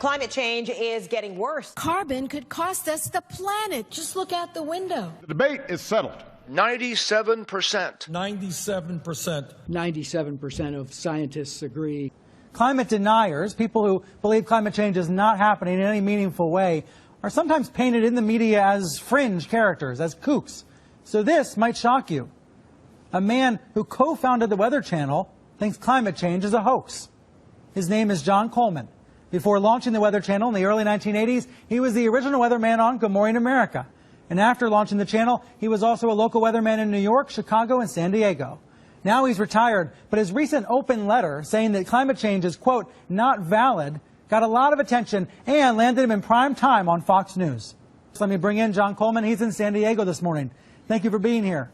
Climate change is getting worse. Carbon could cost us the planet. Just look out the window. The debate is settled. 97%. 97%. 97% of scientists agree. Climate deniers, people who believe climate change is not happening in any meaningful way, are sometimes painted in the media as fringe characters, as kooks. So this might shock you. A man who co-founded the Weather Channel thinks climate change is a hoax. His name is John Coleman. Before launching the Weather Channel in the early 1980s, he was the original weatherman on Good Morning America. And after launching the channel, he was also a local weatherman in New York, Chicago, and San Diego. Now he's retired, but his recent open letter saying that climate change is, quote, not valid, got a lot of attention and landed him in prime time on Fox News. So let me bring in John Coleman. He's in San Diego this morning. Thank you for being here.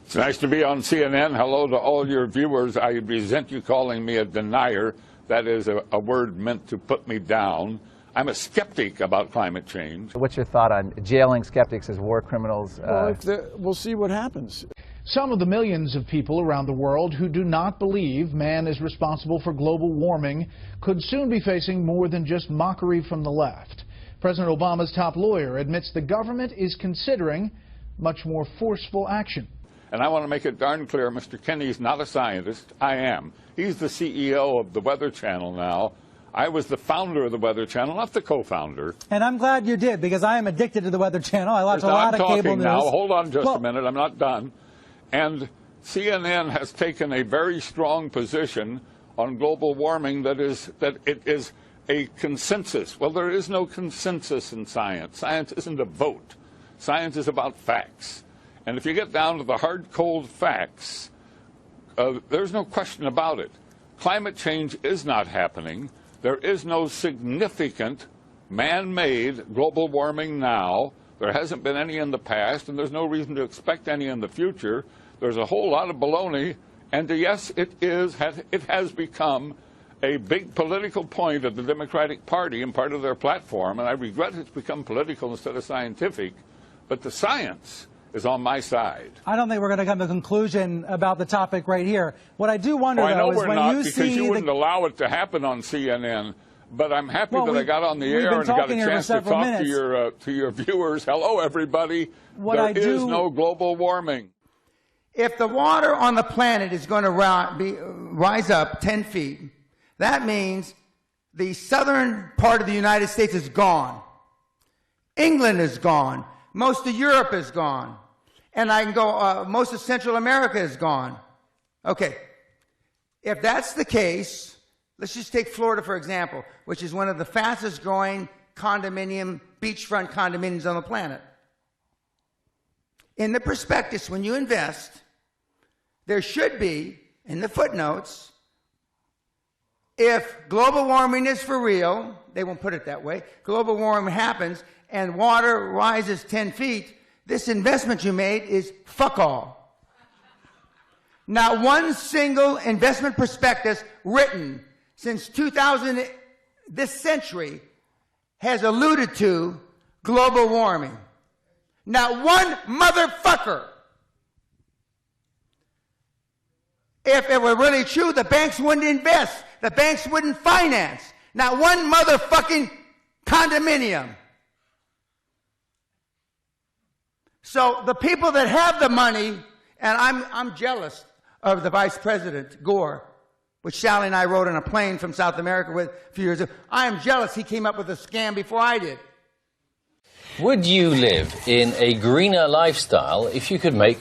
It's nice to be on CNN. Hello to all your viewers. I resent you calling me a denier. That is a word meant to put me down. I'm a skeptic about climate change. What's your thought on jailing skeptics as war criminals? Well, we'll see what happens. Some of the millions of people around the world who do not believe man is responsible for global warming could soon be facing more than just mockery from the left. President Obama's top lawyer admits the government is considering much more forceful action. And I want to make it darn clear, Mr. Kenny's not a scientist. I am. He's the CEO of the Weather Channel now. I was the founder of the Weather Channel, not the co-founder. And I'm glad you did, because I am addicted to the Weather Channel. I watch a lot of cable news. Now, hold on just a minute. I'm not done. And CNN has taken a very strong position on global warming that it is a consensus. Well, there is no consensus in science. Science isn't a vote. Science is about facts. And if you get down to the hard, cold facts, there's no question about it. Climate change is not happening. There is no significant man-made global warming now. There hasn't been any in the past, and there's no reason to expect any in the future. There's a whole lot of baloney, and yes, it has become a big political point of the Democratic Party and part of their platform, and I regret it's become political instead of scientific, but the science is on my side. I don't think we're going to come to a conclusion about the topic right here. What I do wonder, though, is when you see... because you wouldn't allow it to happen on CNN, but I'm happy that I got on the air and got a chance to talk to your viewers. Hello, everybody. There is no global warming. If the water on the planet is going to rise up 10 feet, that means the southern part of the United States is gone. England is gone. Most of Europe is gone. And I can go, most of Central America is gone. Okay. If that's the case, let's just take Florida, for example, which is one of the fastest growing beachfront condominiums on the planet. In the prospectus, when you invest, there should be, in the footnotes, if global warming is for real, they won't put it that way, global warming happens and water rises 10 feet, this investment you made is fuck all. Not one single investment prospectus written since 2000, this century, has alluded to global warming. Not one motherfucker. If it were really true, the banks wouldn't invest. The banks wouldn't finance. Not one motherfucking condominium. So the people that have the money, and I'm jealous of the Vice President, Gore, which Sally and I rode on a plane from South America with a few years ago. I am jealous he came up with a scam before I did. Would you live in a greener lifestyle if you could make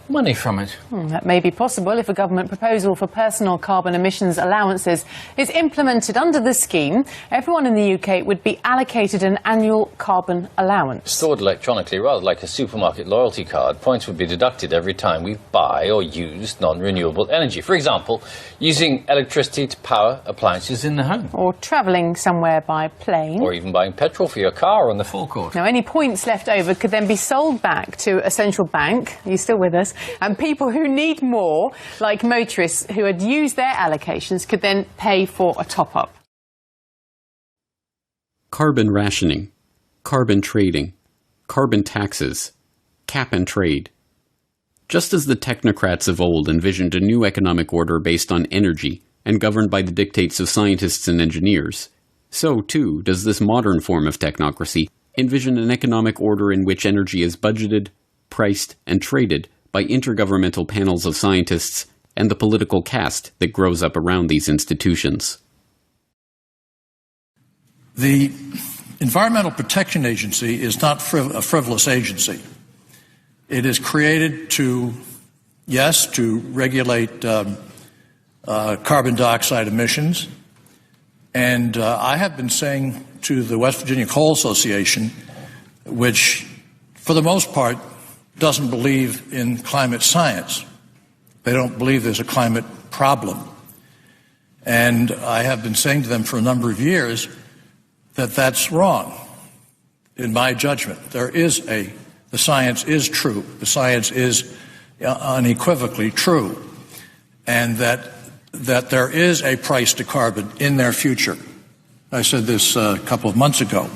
money from it? That may be possible if a government proposal for personal carbon emissions allowances is implemented. Under the scheme, everyone in the UK would be allocated an annual carbon allowance. Stored electronically, rather like a supermarket loyalty card, points would be deducted every time we buy or use non-renewable energy. For example, using electricity to power appliances in the home. Or travelling somewhere by plane. Or even buying petrol for your car on the forecourt. Now, any points left over could then be sold back to a central bank. Are you still with us? And people who need more, like motorists who had used their allocations, could then pay for a top-up. Carbon rationing, carbon trading, carbon taxes, cap and trade. Just as the technocrats of old envisioned a new economic order based on energy and governed by the dictates of scientists and engineers, So, too, does this modern form of technocracy envision an economic order in which energy is budgeted, priced, and traded by intergovernmental panels of scientists and the political caste that grows up around these institutions. The Environmental Protection Agency is not a frivolous agency. It is created to regulate carbon dioxide emissions. And I have been saying to the West Virginia Coal Association, which for the most part doesn't believe in climate science. They don't believe there's a climate problem. And I have been saying to them for a number of years that that's wrong. In my judgment, the science is true. The science is unequivocally true. And that there is a price to carbon in their future. I said this a couple of months ago.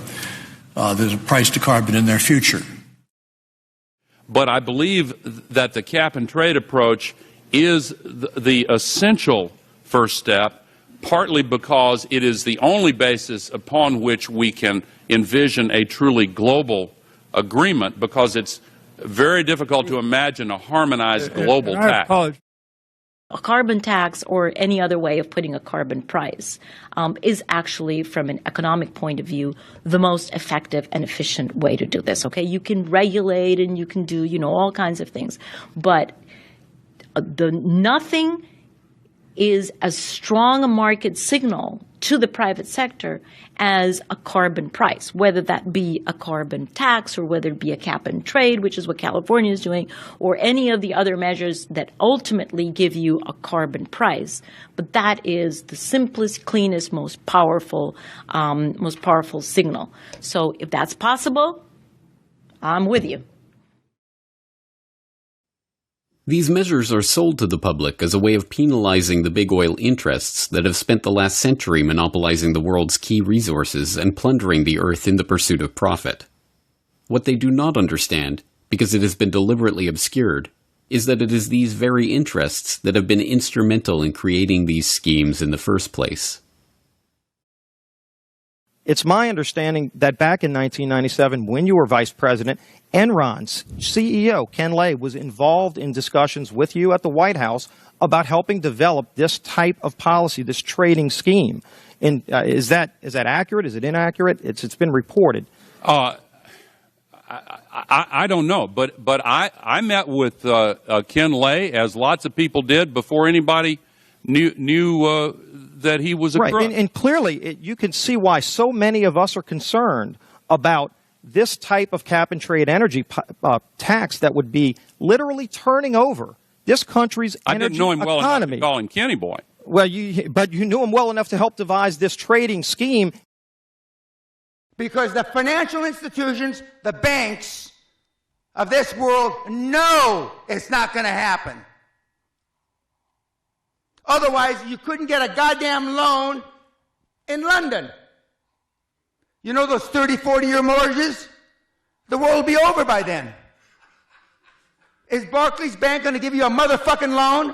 There's a price to carbon in their future. But I believe that the cap and trade approach is the essential first step, partly because it is the only basis upon which we can envision a truly global agreement, because it's very difficult to imagine a harmonized global tax. A carbon tax, or any other way of putting a carbon price, is actually, from an economic point of view, the most effective and efficient way to do this. Okay, you can regulate and you can do, all kinds of things, but nothing is as strong a market signal to the private sector as a carbon price, whether that be a carbon tax or whether it be a cap and trade, which is what California is doing, or any of the other measures that ultimately give you a carbon price. But that is the simplest, cleanest, most powerful signal. So if that's possible, I'm with you. These measures are sold to the public as a way of penalizing the big oil interests that have spent the last century monopolizing the world's key resources and plundering the earth in the pursuit of profit. What they do not understand, because it has been deliberately obscured, is that it is these very interests that have been instrumental in creating these schemes in the first place. It's my understanding that back in 1997, when you were vice president, Enron's CEO, Ken Lay, was involved in discussions with you at the White House about helping develop this type of policy, this trading scheme. And is that accurate? Is it inaccurate? It's been reported. I don't know, but I met with Ken Lay, as lots of people did, before anybody knew that he was a crook. Right, and clearly you can see why so many of us are concerned about this type of cap-and-trade energy tax that would be literally turning over this country's energy economy. I didn't know him well enough to call him Kenny Boy. Well, but you knew him well enough to help devise this trading scheme. Because the financial institutions, the banks of this world know it's not going to happen. Otherwise, you couldn't get a goddamn loan in London. You know those 30, 40-year mortgages? The world will be over by then. Is Barclays Bank going to give you a motherfucking loan?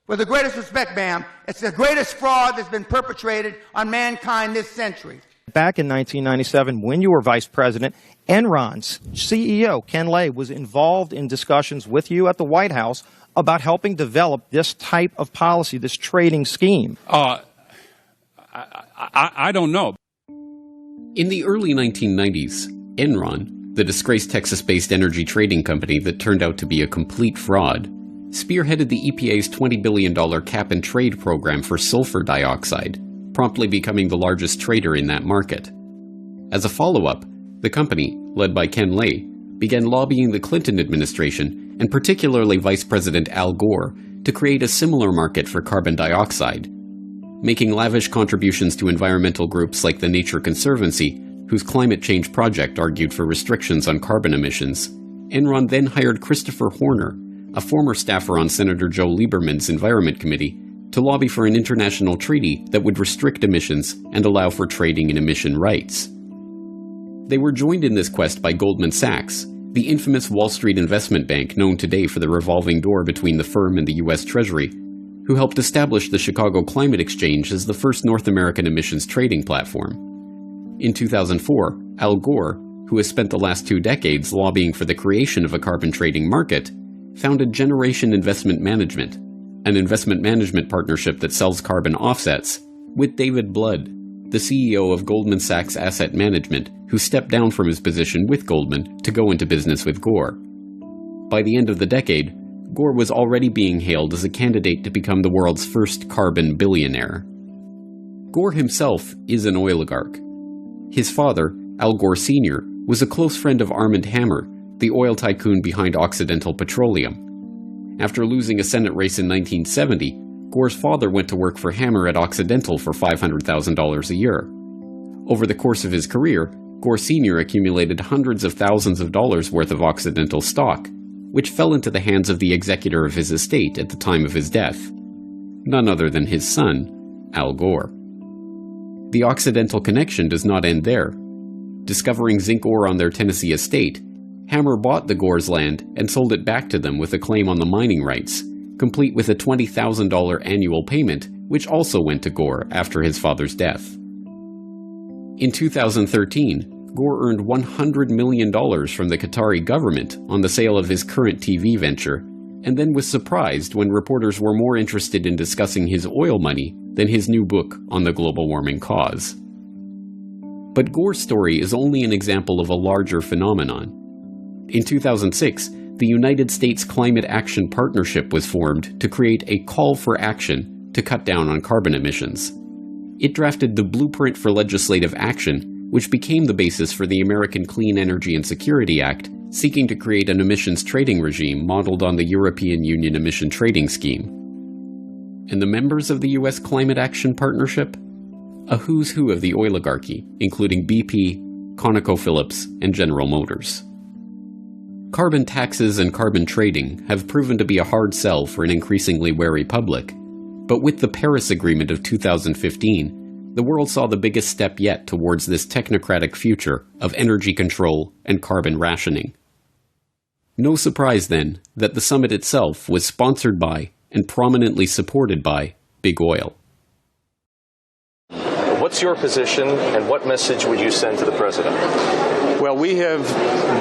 With the greatest respect, ma'am, it's the greatest fraud that's been perpetrated on mankind this century. Back in 1997, when you were vice president, Enron's CEO, Ken Lay, was involved in discussions with you at the White House about helping develop this type of policy, this trading scheme. I don't know. In the early 1990s, Enron, the disgraced Texas-based energy trading company that turned out to be a complete fraud, spearheaded the EPA's $20 billion cap-and-trade program for sulfur dioxide, promptly becoming the largest trader in that market. As a follow-up, the company, led by Ken Lay, began lobbying the Clinton administration, and particularly Vice President Al Gore, to create a similar market for carbon dioxide, making lavish contributions to environmental groups like the Nature Conservancy, whose climate change project argued for restrictions on carbon emissions. Enron then hired Christopher Horner, a former staffer on Senator Joe Lieberman's Environment Committee, to lobby for an international treaty that would restrict emissions and allow for trading in emission rights. They were joined in this quest by Goldman Sachs, the infamous Wall Street investment bank known today for the revolving door between the firm and the U.S. Treasury, who helped establish the Chicago Climate Exchange as the first North American emissions trading platform. In 2004, Al Gore, who has spent the last 2 decades lobbying for the creation of a carbon trading market, founded Generation Investment Management, an investment management partnership that sells carbon offsets, with David Blood, the CEO of Goldman Sachs Asset Management, who stepped down from his position with Goldman to go into business with Gore. By the end of the decade, Gore was already being hailed as a candidate to become the world's first carbon billionaire. Gore himself is an oligarch. His father, Al Gore Sr., was a close friend of Armand Hammer, the oil tycoon behind Occidental Petroleum. After losing a Senate race in 1970, Gore's father went to work for Hammer at Occidental for $500,000 a year. Over the course of his career, Gore Sr. accumulated hundreds of thousands of dollars worth of Occidental stock, which fell into the hands of the executor of his estate at the time of his death, none other than his son, Al Gore. The Occidental connection does not end there. Discovering zinc ore on their Tennessee estate, Hammer bought the Gore's land and sold it back to them with a claim on the mining rights, complete with a $20,000 annual payment, which also went to Gore after his father's death. In 2013, Gore earned $100 million from the Qatari government on the sale of his current TV venture, and then was surprised when reporters were more interested in discussing his oil money than his new book on the global warming cause. But Gore's story is only an example of a larger phenomenon. In 2006, the United States Climate Action Partnership was formed to create a call for action to cut down on carbon emissions. It drafted the Blueprint for Legislative Action, which became the basis for the American Clean Energy and Security Act, seeking to create an emissions trading regime modeled on the European Union Emission Trading Scheme. And the members of the U.S. Climate Action Partnership? A who's who of the oligarchy, including BP, ConocoPhillips, and General Motors. Carbon taxes and carbon trading have proven to be a hard sell for an increasingly wary public, but with the Paris Agreement of 2015, the world saw the biggest step yet towards this technocratic future of energy control and carbon rationing. No surprise, then, that the summit itself was sponsored by and prominently supported by Big Oil. What's your position, and what message would you send to the president? Well, we have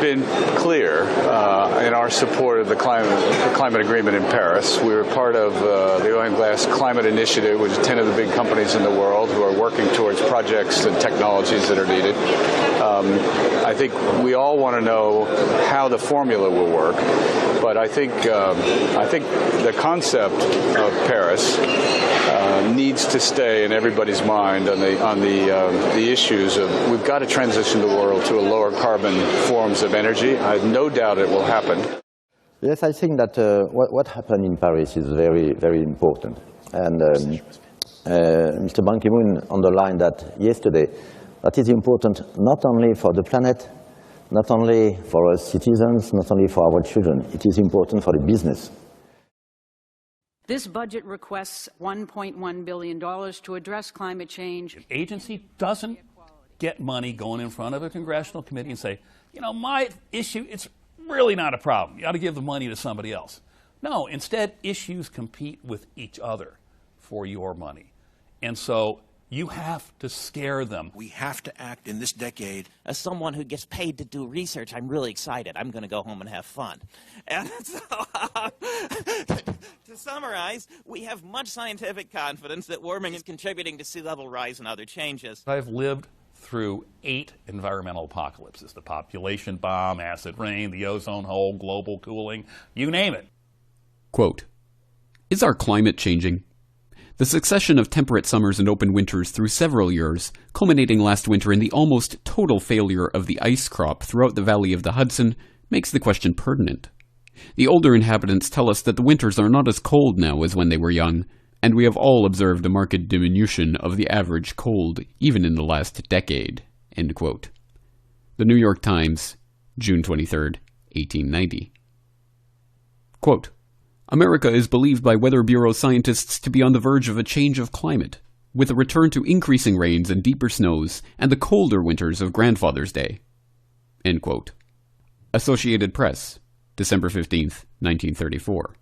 been clear in our support of the climate agreement in Paris. We were part of the Oil and Gas Climate Initiative, which is 10 of the big companies in the world who are working towards projects and technologies that are needed. I think we all want to know how the formula will work, but I think the concept of Paris needs to stay in everybody's mind on the issues of we've got to transition the world to a lower carbon forms of energy. I have no doubt it will happen. Yes, I think that what happened in Paris is very, very important. And Mr. Ban Ki-moon underlined that yesterday. That is important not only for the planet, not only for our citizens, not only for our children. It is important for the business. This budget requests $1.1 billion to address climate change. An agency doesn't get money going in front of a congressional committee and say, you know, my issue, it's really not a problem. You ought to give the money to somebody else. No, instead, issues compete with each other for your money. And so you have to scare them. We have to act in this decade. As someone who gets paid to do research, I'm really excited. I'm going to go home and have fun. And so, to summarize, we have much scientific confidence that warming is contributing to sea level rise and other changes. I've lived through 8 environmental apocalypses: the population bomb, acid rain, the ozone hole, global cooling, you name it. Quote, "Is our climate changing? The succession of temperate summers and open winters through several years, culminating last winter in the almost total failure of the ice crop throughout the valley of the Hudson, makes the question pertinent. The older inhabitants tell us that the winters are not as cold now as when they were young, and we have all observed a marked diminution of the average cold even in the last decade." End quote. The New York Times, June 23, 1890. Quote, "America is believed by Weather Bureau scientists to be on the verge of a change of climate, with a return to increasing rains and deeper snows and the colder winters of Grandfather's Day." End quote. Associated Press, December 15, 1934.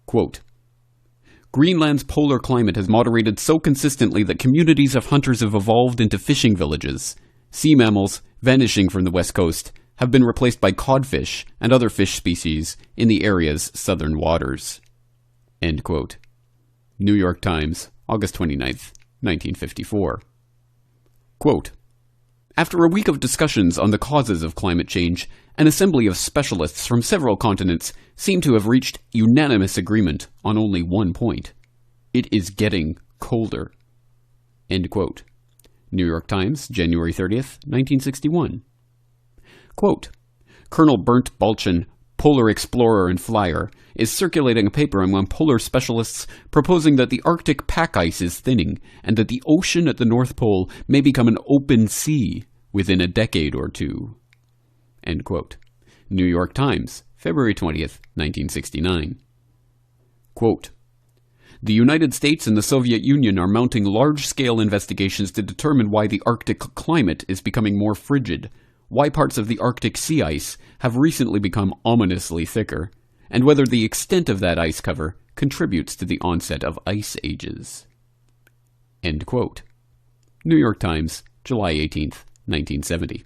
Quote, Greenland's polar climate has moderated so consistently that communities of hunters have evolved into fishing villages. Sea mammals, vanishing from the west coast, have been replaced by codfish and other fish species in the area's southern waters." End quote. New York Times, August 29th, 1954. Quote, "After a week of discussions on the causes of climate change, an assembly of specialists from several continents seem to have reached unanimous agreement on only one point. It is getting colder." End quote. New York Times, January 30th, 1961. Quote, "Colonel Bernd Balchen, polar explorer and flyer, is circulating a paper among polar specialists proposing that the Arctic pack ice is thinning and that the ocean at the North Pole may become an open sea within a decade or two." End quote. New York Times, February 20th, 1969. Quote, "The United States and the Soviet Union are mounting large-scale investigations to determine why the Arctic climate is becoming more frigid, why parts of the Arctic sea ice have recently become ominously thicker, and whether the extent of that ice cover contributes to the onset of ice ages." End quote. New York Times, July 18th, 1970.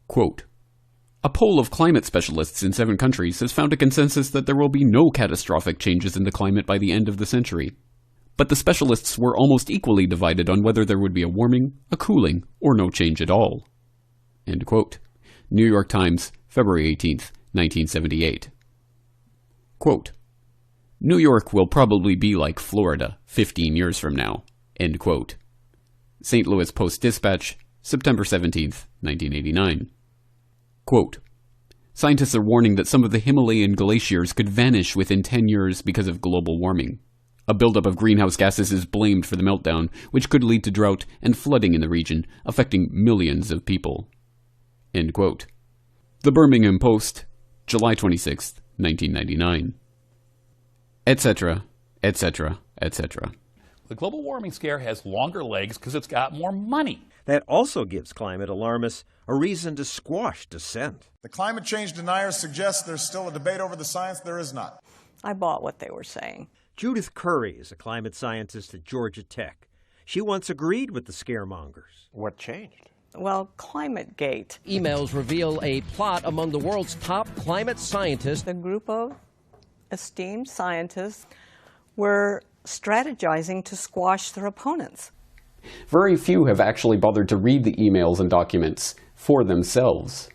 Quote, "A poll of climate specialists in 7 countries has found a consensus that there will be no catastrophic changes in the climate by the end of the century. But the specialists were almost equally divided on whether there would be a warming, a cooling, or no change at all." End quote. New York Times, February 18th, 1978. Quote, "New York will probably be like Florida 15 years from now." End quote. St. Louis Post-Dispatch, September 17th, 1989. Quote, "Scientists are warning that some of the Himalayan glaciers could vanish within 10 years because of global warming. A buildup of greenhouse gases is blamed for the meltdown, which could lead to drought and flooding in the region, affecting millions of people." End quote. The Birmingham Post, July 26th, 1999. Etc., etc., etc. The global warming scare has longer legs because it's got more money. That also gives climate alarmists a reason to squash dissent. The climate change deniers suggest there's still a debate over the science. There is not. I bought what they were saying. Judith Curry is a climate scientist at Georgia Tech. She once agreed with the scaremongers. What changed? Well, ClimateGate. Emails reveal a plot among the world's top climate scientists. A group of esteemed scientists were strategizing to squash their opponents. Very few have actually bothered to read the emails and documents for themselves.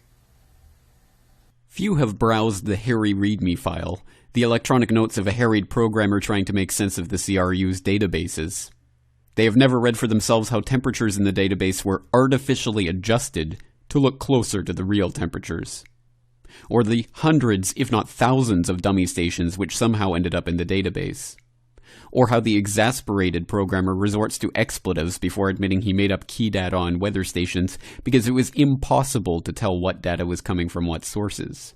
Few have browsed the hairy README file, the electronic notes of a harried programmer trying to make sense of the CRU's databases. They have never read for themselves how temperatures in the database were artificially adjusted to look closer to the real temperatures. Or the hundreds, if not thousands, of dummy stations which somehow ended up in the database. Or how the exasperated programmer resorts to expletives before admitting he made up key data on weather stations because it was impossible to tell what data was coming from what sources.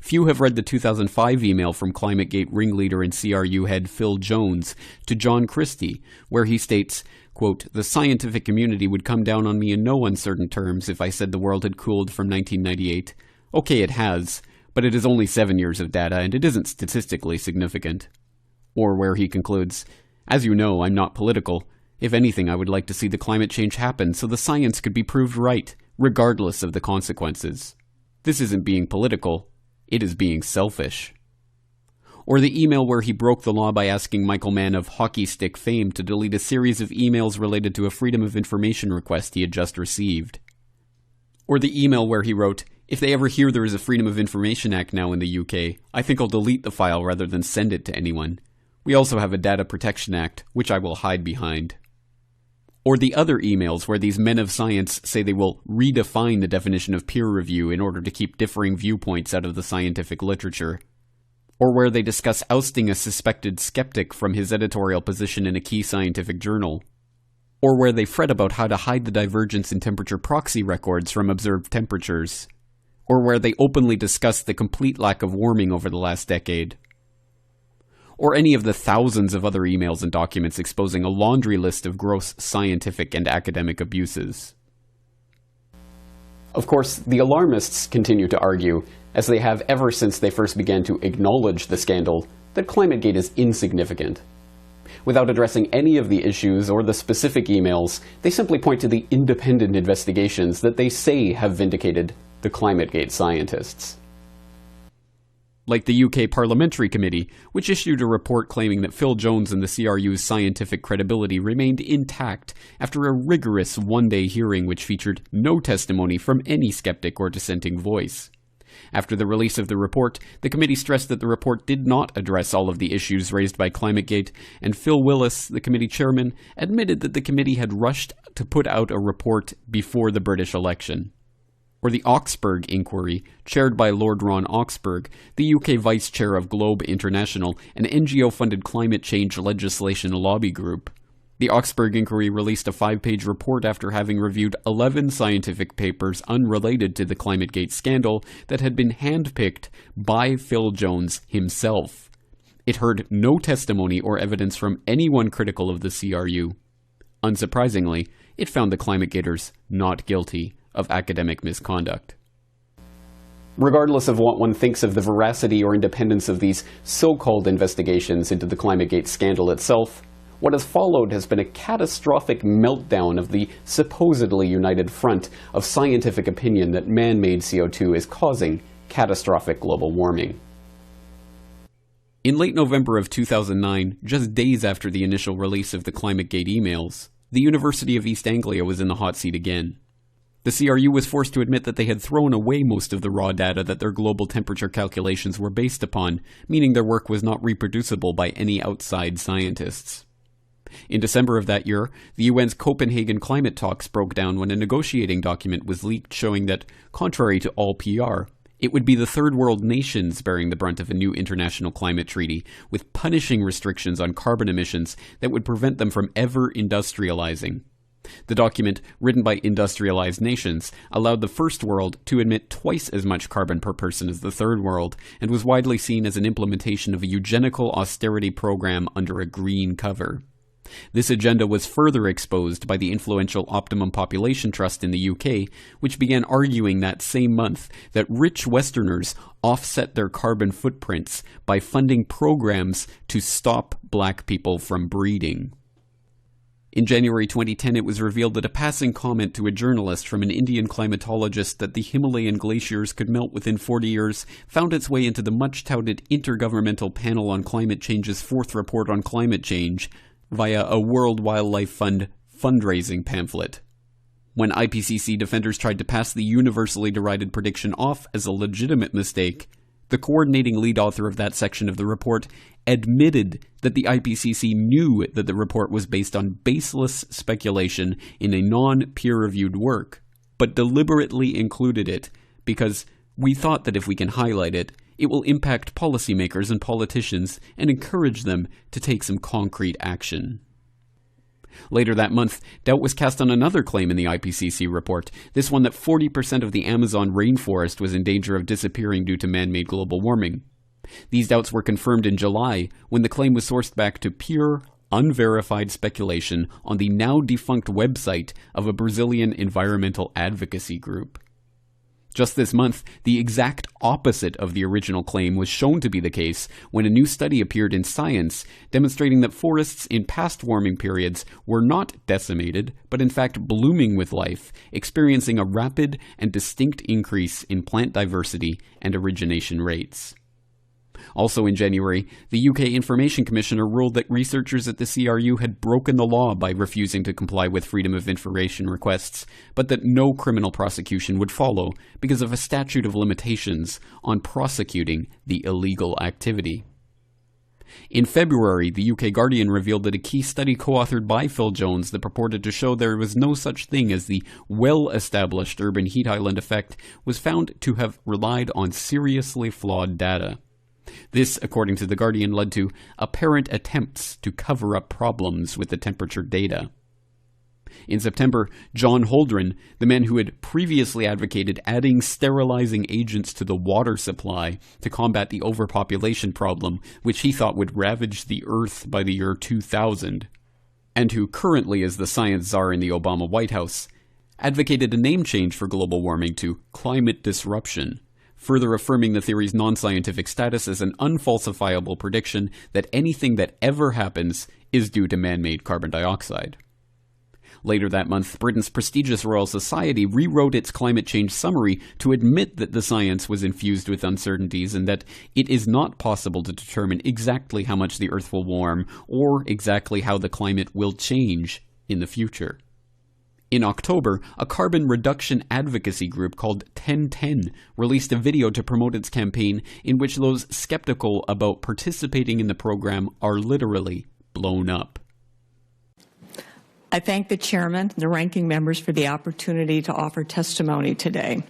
Few have read the 2005 email from ClimateGate ringleader and CRU head Phil Jones to John Christie, where he states, quote, "The scientific community would come down on me in no uncertain terms if I said the world had cooled from 1998. Okay, it has, but it is only 7 years of data and it isn't statistically significant." Or where he concludes, "As you know, I'm not political. If anything, I would like to see the climate change happen so the science could be proved right, regardless of the consequences. This isn't being political. It is being selfish." Or the email where he broke the law by asking Michael Mann of hockey stick fame to delete a series of emails related to a Freedom of Information request he had just received. Or the email where he wrote, "If they ever hear there is a Freedom of Information Act now in the UK, I think I'll delete the file rather than send it to anyone. We also have a Data Protection Act, which I will hide behind." Or the other emails where these men of science say they will redefine the definition of peer review in order to keep differing viewpoints out of the scientific literature. Or where they discuss ousting a suspected skeptic from his editorial position in a key scientific journal. Or where they fret about how to hide the divergence in temperature proxy records from observed temperatures. Or where they openly discuss the complete lack of warming over the last decade. Or any of the thousands of other emails and documents exposing a laundry list of gross scientific and academic abuses. Of course, the alarmists continue to argue, as they have ever since they first began to acknowledge the scandal, that ClimateGate is insignificant. Without addressing any of the issues or the specific emails, they simply point to the independent investigations that they say have vindicated the ClimateGate scientists. Like the UK Parliamentary Committee, which issued a report claiming that Phil Jones and the CRU's scientific credibility remained intact after a rigorous one-day hearing which featured no testimony from any skeptic or dissenting voice. After the release of the report, the committee stressed that the report did not address all of the issues raised by ClimateGate, and Phil Willis, the committee chairman, admitted that the committee had rushed to put out a report before the British election. Or the Oxburgh Inquiry, chaired by Lord Ron Oxburgh, the UK vice chair of Globe International, an NGO-funded climate change legislation lobby group. The Oxburgh Inquiry released a 5-page report after having reviewed 11 scientific papers unrelated to the ClimateGate scandal that had been handpicked by Phil Jones himself. It heard no testimony or evidence from anyone critical of the CRU. Unsurprisingly, it found the ClimateGaters not guilty of academic misconduct. Regardless of what one thinks of the veracity or independence of these so-called investigations into the ClimateGate scandal itself, what has followed has been a catastrophic meltdown of the supposedly united front of scientific opinion that man-made CO2 is causing catastrophic global warming. In late November of 2009, just days after the initial release of the ClimateGate emails, the University of East Anglia was in the hot seat again. The CRU was forced to admit that they had thrown away most of the raw data that their global temperature calculations were based upon, meaning their work was not reproducible by any outside scientists. In December of that year, the UN's Copenhagen climate talks broke down when a negotiating document was leaked showing that, contrary to all PR, it would be the third world nations bearing the brunt of a new international climate treaty, with punishing restrictions on carbon emissions that would prevent them from ever industrializing. The document, written by industrialized nations, allowed the first world to emit twice as much carbon per person as the third world, and was widely seen as an implementation of a eugenical austerity program under a green cover. This agenda was further exposed by the influential Optimum Population Trust in the UK, which began arguing that same month that rich Westerners offset their carbon footprints by funding programs to stop black people from breeding. In January 2010, it was revealed that a passing comment to a journalist from an Indian climatologist that the Himalayan glaciers could melt within 40 years found its way into the much-touted Intergovernmental Panel on Climate Change's fourth report on climate change via a World Wildlife Fund fundraising pamphlet. When IPCC defenders tried to pass the universally derided prediction off as a legitimate mistake, the coordinating lead author of that section of the report admitted that the IPCC knew that the report was based on baseless speculation in a non-peer-reviewed work, but deliberately included it because we thought that if we can highlight it, it will impact policymakers and politicians and encourage them to take some concrete action. Later that month, doubt was cast on another claim in the IPCC report, this one that 40% of the Amazon rainforest was in danger of disappearing due to man-made global warming. These doubts were confirmed in July when the claim was sourced back to pure, unverified speculation on the now-defunct website of a Brazilian environmental advocacy group. Just this month, the exact opposite of the original claim was shown to be the case when a new study appeared in Science demonstrating that forests in past warming periods were not decimated, but in fact blooming with life, experiencing a rapid and distinct increase in plant diversity and origination rates. Also in January, the UK Information Commissioner ruled that researchers at the CRU had broken the law by refusing to comply with Freedom of Information requests, but that no criminal prosecution would follow because of a statute of limitations on prosecuting the illegal activity. In February, the UK Guardian revealed that a key study co-authored by Phil Jones that purported to show there was no such thing as the well-established urban heat island effect was found to have relied on seriously flawed data. This, according to The Guardian, led to apparent attempts to cover up problems with the temperature data. In September, John Holdren, the man who had previously advocated adding sterilizing agents to the water supply to combat the overpopulation problem, which he thought would ravage the Earth by the year 2000, and who currently is the science czar in the Obama White House, advocated a name change for global warming to climate disruption, further affirming the theory's non-scientific status as an unfalsifiable prediction that anything that ever happens is due to man-made carbon dioxide. Later that month, Britain's prestigious Royal Society rewrote its climate change summary to admit that the science was infused with uncertainties and that it is not possible to determine exactly how much the Earth will warm or exactly how the climate will change in the future. In October, a carbon reduction advocacy group called 1010 released a video to promote its campaign in which those skeptical about participating in the program are literally blown up. I thank the chairman and the ranking members for the opportunity to offer testimony today.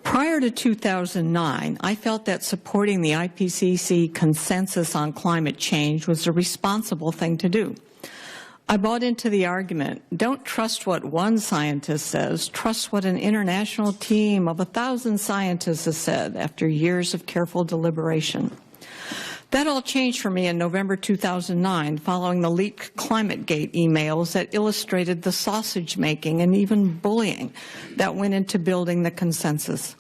Prior to 2009, I felt that supporting the IPCC consensus on climate change was a responsible thing to do. I bought into the argument, don't trust what one scientist says, trust what an international team of 1,000 scientists has said after years of careful deliberation. That all changed for me in November 2009 following the leaked ClimateGate emails that illustrated the sausage making and even bullying that went into building the consensus.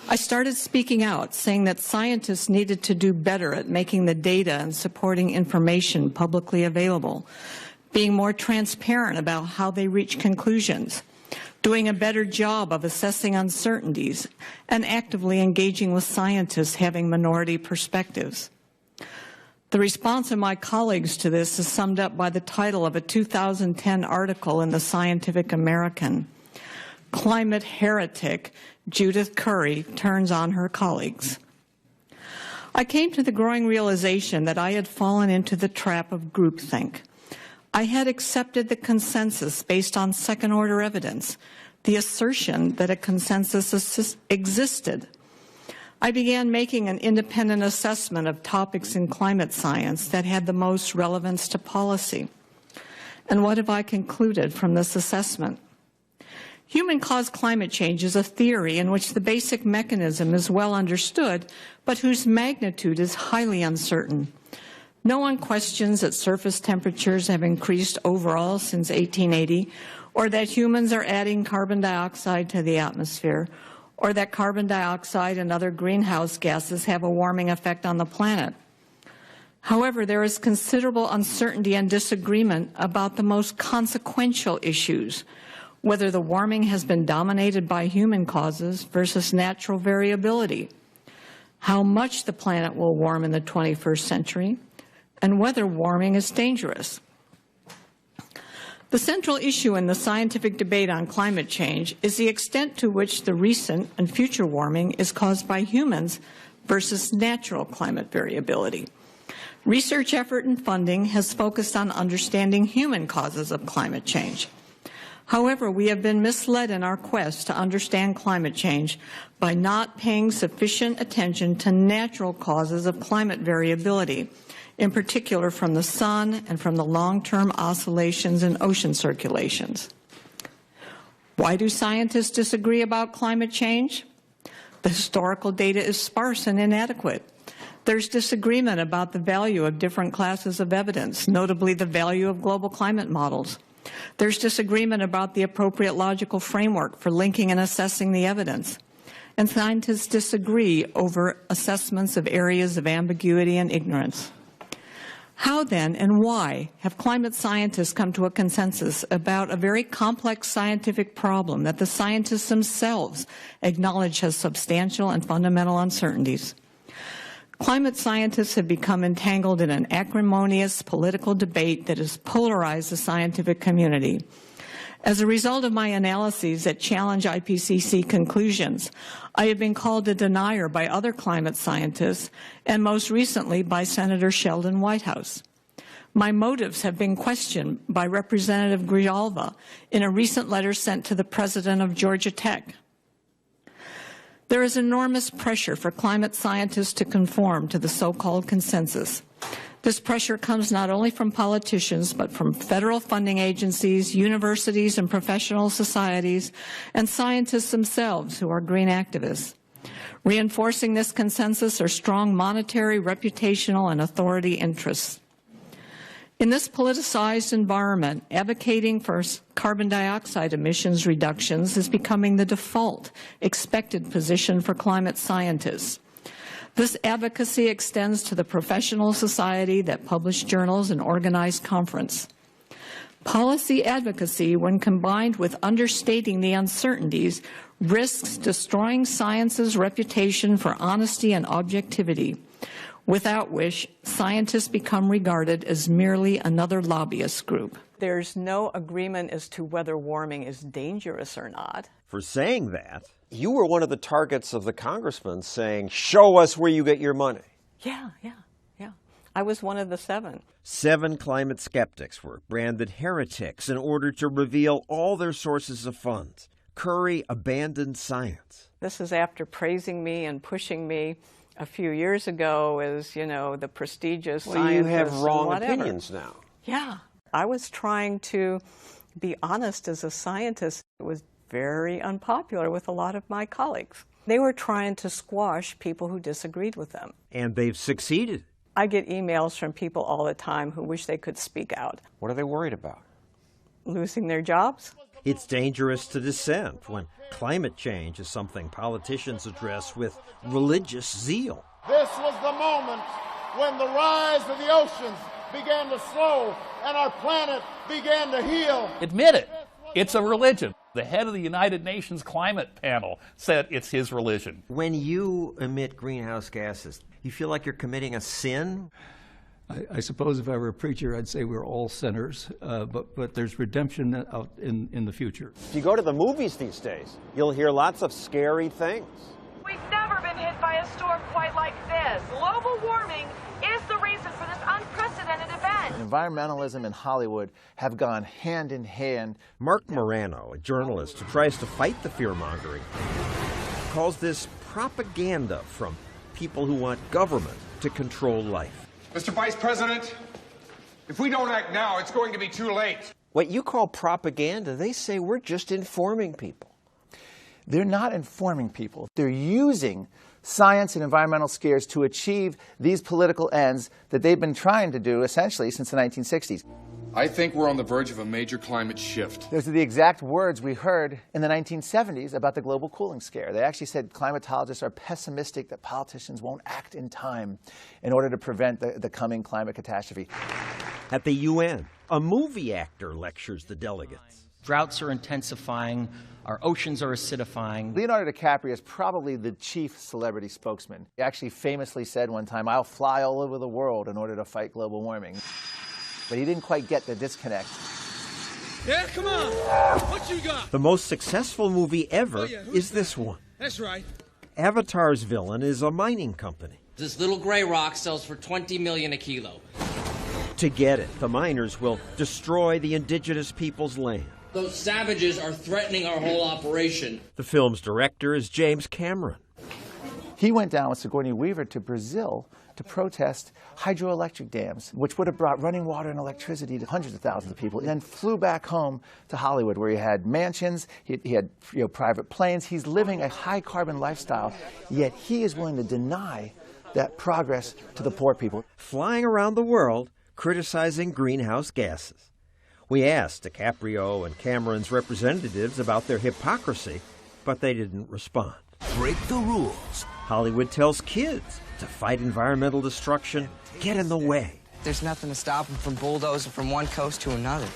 I started speaking out, saying that scientists needed to do better at making the data and supporting information publicly available, being more transparent about how they reach conclusions, doing a better job of assessing uncertainties, and actively engaging with scientists having minority perspectives. The response of my colleagues to this is summed up by the title of a 2010 article in the Scientific American. Climate heretic Judith Curry turns on her colleagues. I came to the growing realization that I had fallen into the trap of groupthink. I had accepted the consensus based on second-order evidence, the assertion that a consensus existed. I began making an independent assessment of topics in climate science that had the most relevance to policy. And what have I concluded from this assessment? Human-caused climate change is a theory in which the basic mechanism is well understood, but whose magnitude is highly uncertain. No one questions that surface temperatures have increased overall since 1880, or that humans are adding carbon dioxide to the atmosphere, or that carbon dioxide and other greenhouse gases have a warming effect on the planet. However, there is considerable uncertainty and disagreement about the most consequential issues, whether the warming has been dominated by human causes versus natural variability, how much the planet will warm in the 21st century, and whether warming is dangerous. The central issue in the scientific debate on climate change is the extent to which the recent and future warming is caused by humans versus natural climate variability. Research effort and funding has focused on understanding human causes of climate change. However, we have been misled in our quest to understand climate change by not paying sufficient attention to natural causes of climate variability, in particular from the sun and from the long-term oscillations in ocean circulations. Why do scientists disagree about climate change? The historical data is sparse and inadequate. There's disagreement about the value of different classes of evidence, notably the value of global climate models. There's disagreement about the appropriate logical framework for linking and assessing the evidence. And scientists disagree over assessments of areas of ambiguity and ignorance. How then and why have climate scientists come to a consensus about a very complex scientific problem that the scientists themselves acknowledge has substantial and fundamental uncertainties? Climate scientists have become entangled in an acrimonious political debate that has polarized the scientific community. As a result of my analyses that challenge IPCC conclusions, I have been called a denier by other climate scientists, and most recently by Senator Sheldon Whitehouse. My motives have been questioned by Representative Grijalva in a recent letter sent to the president of Georgia Tech. There is enormous pressure for climate scientists to conform to the so-called consensus. This pressure comes not only from politicians, but from federal funding agencies, universities, and professional societies, and scientists themselves who are green activists. Reinforcing this consensus are strong monetary, reputational, and authority interests. In this politicized environment, advocating for carbon dioxide emissions reductions is becoming the default, expected position for climate scientists. This advocacy extends to the professional society that publish journals and organize conference. Policy advocacy, when combined with understating the uncertainties, risks destroying science's reputation for honesty and objectivity, without which scientists become regarded as merely another lobbyist group. There's no agreement as to whether warming is dangerous or not. For saying that, you were one of the targets of the congressman saying, show us where you get your money. Yeah. I was one of the 7. 7 climate skeptics were branded heretics in order to reveal all their sources of funds. Curry abandoned science. This is after praising me and pushing me a few years ago as, the prestigious scientist. Well, you have wrong and whatever. opinions now. Yeah. I was trying to be honest as a scientist. It was very unpopular with a lot of my colleagues. They were trying to squash people who disagreed with them. And they've succeeded. I get emails from people all the time who wish they could speak out. What are they worried about? Losing their jobs? It's dangerous to dissent when climate change is something politicians address with religious zeal. This was the moment when the rise of the oceans began to slow and our planet began to heal. Admit it. It's a religion. The head of the United Nations Climate Panel said it's his religion. When you emit greenhouse gases, you feel like you're committing a sin? I suppose if I were a preacher, I'd say we're all sinners, but there's redemption out in the future. If you go to the movies these days, you'll hear lots of scary things. We've never been hit by a storm quite like this. Global warming is the reason for this unprecedented event. Environmentalism and Hollywood have gone hand in hand. Mark Morano, a journalist who tries to fight the fear-mongering, calls this propaganda from people who want government to control life. Mr. Vice President, if we don't act now, it's going to be too late. What you call propaganda, they say we're just informing people. They're not informing people. They're using science and environmental scares to achieve these political ends that they've been trying to do essentially since the 1960s. I think we're on the verge of a major climate shift. Those are the exact words we heard in the 1970s about the global cooling scare. They actually said climatologists are pessimistic that politicians won't act in time in order to prevent the coming climate catastrophe. At the UN, a movie actor lectures the delegates. Droughts are intensifying, our oceans are acidifying. Leonardo DiCaprio is probably the chief celebrity spokesman. He actually famously said one time, "I'll fly all over the world in order to fight global warming." But he didn't quite get the disconnect. Yeah, come on. What you got? The most successful movie ever is this one. That's right. Avatar's villain is a mining company. This little gray rock sells for $20 million a kilo. To get it, the miners will destroy the indigenous people's land. Those savages are threatening our whole operation. The film's director is James Cameron. He went down with Sigourney Weaver to Brazil to protest hydroelectric dams, which would have brought running water and electricity to hundreds of thousands of people, and then flew back home to Hollywood, where he had mansions, he had private planes. He's living a high-carbon lifestyle, yet he is willing to deny that progress to the poor people. Flying around the world, criticizing greenhouse gases. We asked DiCaprio and Cameron's representatives about their hypocrisy, but they didn't respond. Break the rules. Hollywood tells kids to fight environmental destruction, get in the way. There's nothing to stop them from bulldozing from one coast to another.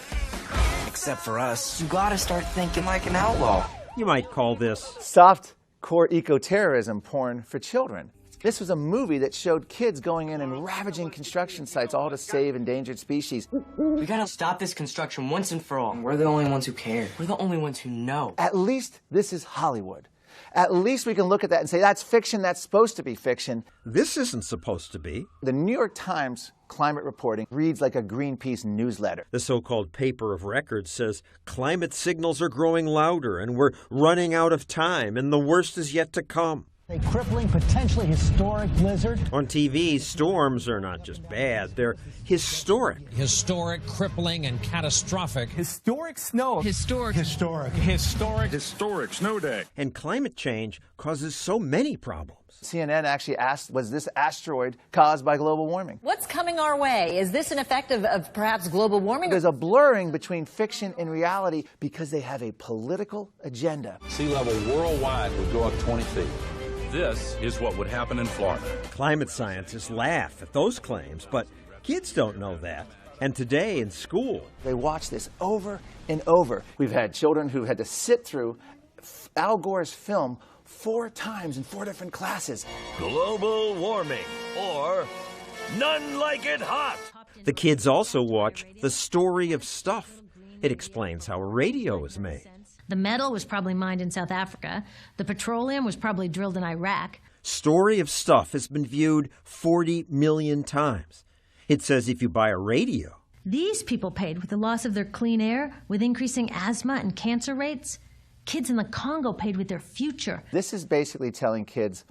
Except for us. You gotta start thinking like an outlaw. You might call this soft-core eco-terrorism porn for children. This was a movie that showed kids going in and ravaging construction sites, all to save endangered species. We gotta stop this construction once and for all. We're the only ones who care. We're the only ones who know. At least this is Hollywood. At least we can look at that and say, that's fiction, that's supposed to be fiction. This isn't supposed to be. The New York Times climate reporting reads like a Greenpeace newsletter. The so-called paper of record says climate signals are growing louder and we're running out of time and the worst is yet to come. A crippling, potentially historic blizzard. On TV, storms are not just bad, they're historic. Historic, crippling, and catastrophic. Historic snow. Historic. Historic. Historic. Historic snow day. And climate change causes so many problems. CNN actually asked, was this asteroid caused by global warming? What's coming our way? Is this an effect of perhaps global warming? There's a blurring between fiction and reality because they have a political agenda. Sea level worldwide would go up 20 feet. This is what would happen in Florida. Climate scientists laugh at those claims, but kids don't know that. And today in school, they watch this over and over. We've had children who had to sit through Al Gore's film 4 times in 4 different classes. Global warming, or none like it hot. The kids also watch The Story of Stuff. It explains how a radio is made. The metal was probably mined in South Africa. The petroleum was probably drilled in Iraq. Story of Stuff has been viewed 40 million times. It says if you buy a radio. These people paid with the loss of their clean air, with increasing asthma and cancer rates. Kids in the Congo paid with their future. This is basically telling kids,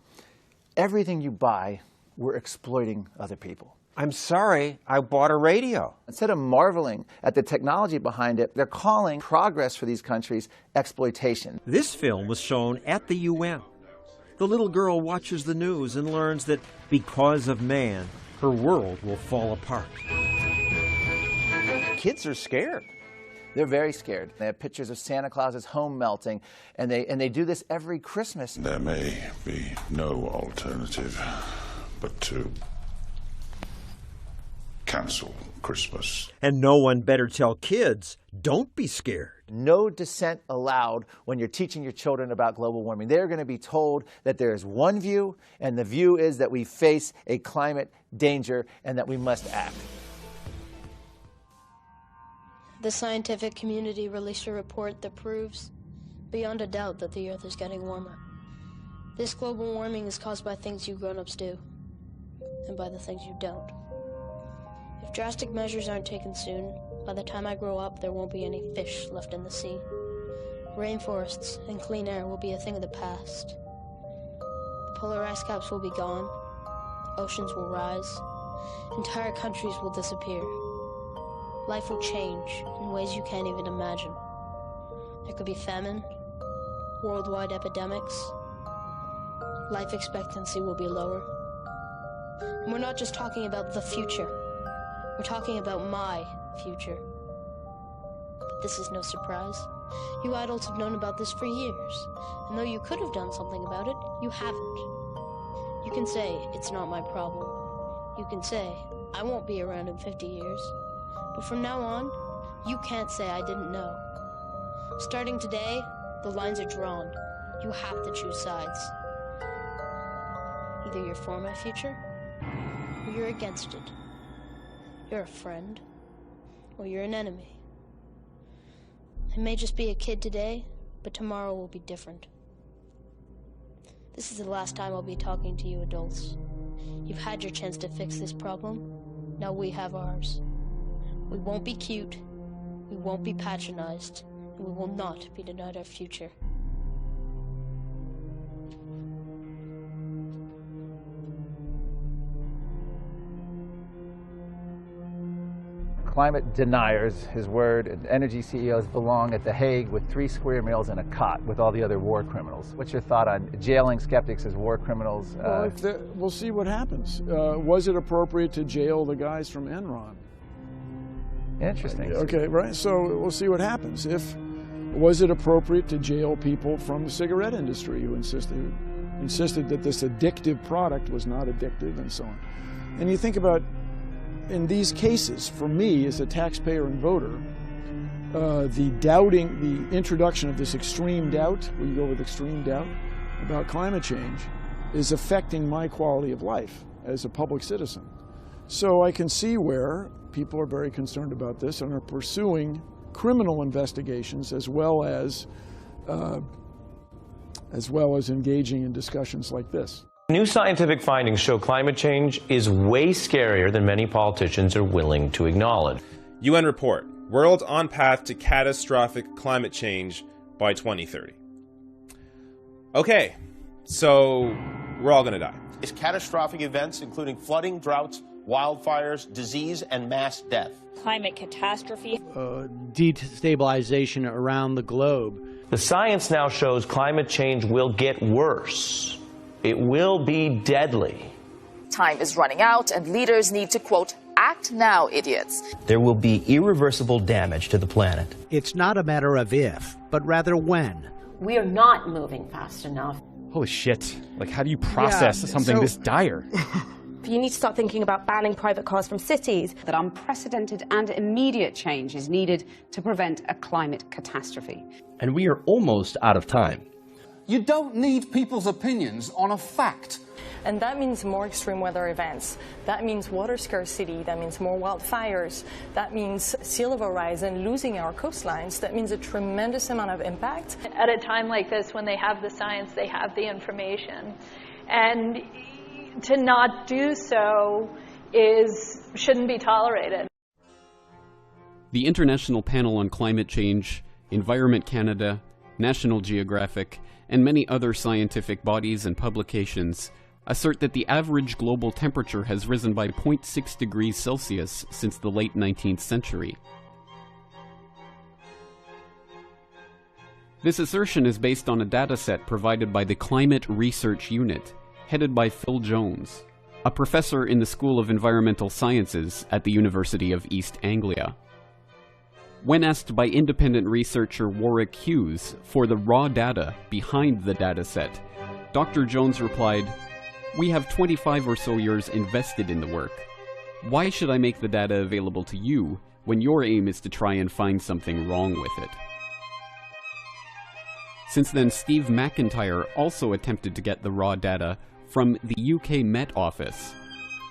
everything you buy, we're exploiting other people. I'm sorry, I bought a radio. Instead of marveling at the technology behind it, they're calling progress for these countries exploitation. This film was shown at the UN. The little girl watches the news and learns that because of man, her world will fall apart. Kids are scared. They're very scared. They have pictures of Santa Claus's home melting, and they do this every Christmas. There may be no alternative but to cancel Christmas. And no one better tell kids, don't be scared. No dissent allowed when you're teaching your children about global warming. They're going to be told that there is one view, and the view is that we face a climate danger and that we must act. The scientific community released a report that proves beyond a doubt that the Earth is getting warmer. This global warming is caused by things you grown-ups do, and by the things you don't. If drastic measures aren't taken soon, by the time I grow up, there won't be any fish left in the sea. Rainforests and clean air will be a thing of the past. The polar ice caps will be gone, oceans will rise, entire countries will disappear. Life will change in ways you can't even imagine. There could be famine, worldwide epidemics. Life expectancy will be lower. And we're not just talking about the future. We're talking about my future. But this is no surprise. You adults have known about this for years. And though you could have done something about it, you haven't. You can say, it's not my problem. You can say, I won't be around in 50 years. But from now on, you can't say I didn't know. Starting today, the lines are drawn. You have to choose sides. Either you're for my future, or you're against it. You're a friend, or you're an enemy. I may just be a kid today, but tomorrow will be different. This is the last time I'll be talking to you adults. You've had your chance to fix this problem. Now we have ours. We won't be cute, we won't be patronized, and we will not be denied our future. Climate deniers, his word, and energy CEOs belong at The Hague with 3 square meals and a cot with all the other war criminals. What's your thought on jailing skeptics as war criminals? Well, we'll see what happens. Was it appropriate to jail the guys from Enron? Interesting. Okay, right. So we'll see what happens. Was it appropriate to jail people from the cigarette industry who insisted that this addictive product was not addictive and so on? And you think about, in these cases, for me as a taxpayer and voter, the introduction of this extreme doubt, where you go with extreme doubt about climate change, is affecting my quality of life as a public citizen. So I can see where people are very concerned about this and are pursuing criminal investigations as well as engaging in discussions like this. New scientific findings show climate change is way scarier than many politicians are willing to acknowledge. UN report, world on path to catastrophic climate change by 2030. Okay, So we're all going to die. Is catastrophic events including flooding, droughts, wildfires, disease, and mass death. Climate catastrophe. Destabilization around the globe. The science now shows climate change will get worse. It will be deadly. Time is running out, and leaders need to, quote, act now, idiots. There will be irreversible damage to the planet. It's not a matter of if, but rather when. We are not moving fast enough. Holy shit. Like, how do you process something this dire? You need to start thinking about banning private cars from cities. That unprecedented and immediate change is needed to prevent a climate catastrophe. And we are almost out of time. You don't need people's opinions on a fact. And that means more extreme weather events. That means water scarcity. That means more wildfires. That means sea level rise and losing our coastlines. That means a tremendous amount of impact. At a time like this, when they have the science, they have the information. And to not do so shouldn't be tolerated. The International Panel on Climate Change, Environment Canada, National Geographic, and many other scientific bodies and publications assert that the average global temperature has risen by 0.6 degrees Celsius since the late 19th century. This assertion is based on a dataset provided by the Climate Research Unit, headed by Phil Jones, a professor in the School of Environmental Sciences at the University of East Anglia. When asked by independent researcher Warwick Hughes for the raw data behind the dataset, Dr. Jones replied, "We have 25 or so years invested in the work. Why should I make the data available to you when your aim is to try and find something wrong with it?" Since then, Steve McIntyre also attempted to get the raw data from the UK Met Office,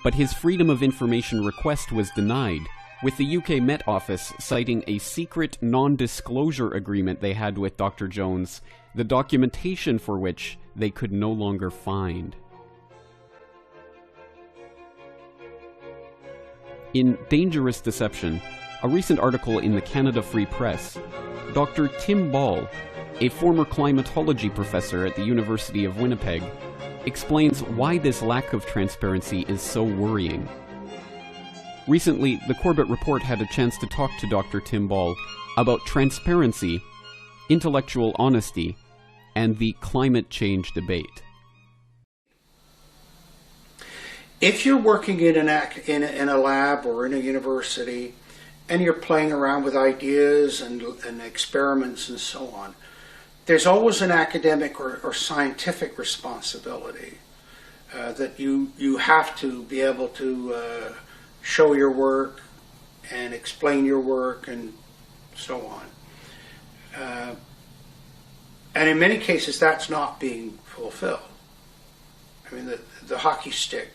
but his Freedom of Information request was denied, with the UK Met Office citing a secret non-disclosure agreement they had with Dr. Jones, the documentation for which they could no longer find. In Dangerous Deception, a recent article in the Canada Free Press, Dr. Tim Ball, a former climatology professor at the University of Winnipeg, explains why this lack of transparency is so worrying. Recently, the Corbett Report had a chance to talk to Dr. Tim Ball about transparency, intellectual honesty, and the climate change debate. If you're working in a lab or in a university, and you're playing around with ideas and experiments and so on, there's always an academic or scientific responsibility that you have to be able to show your work and explain your work and so on. And in many cases, that's not being fulfilled. I mean, the hockey stick,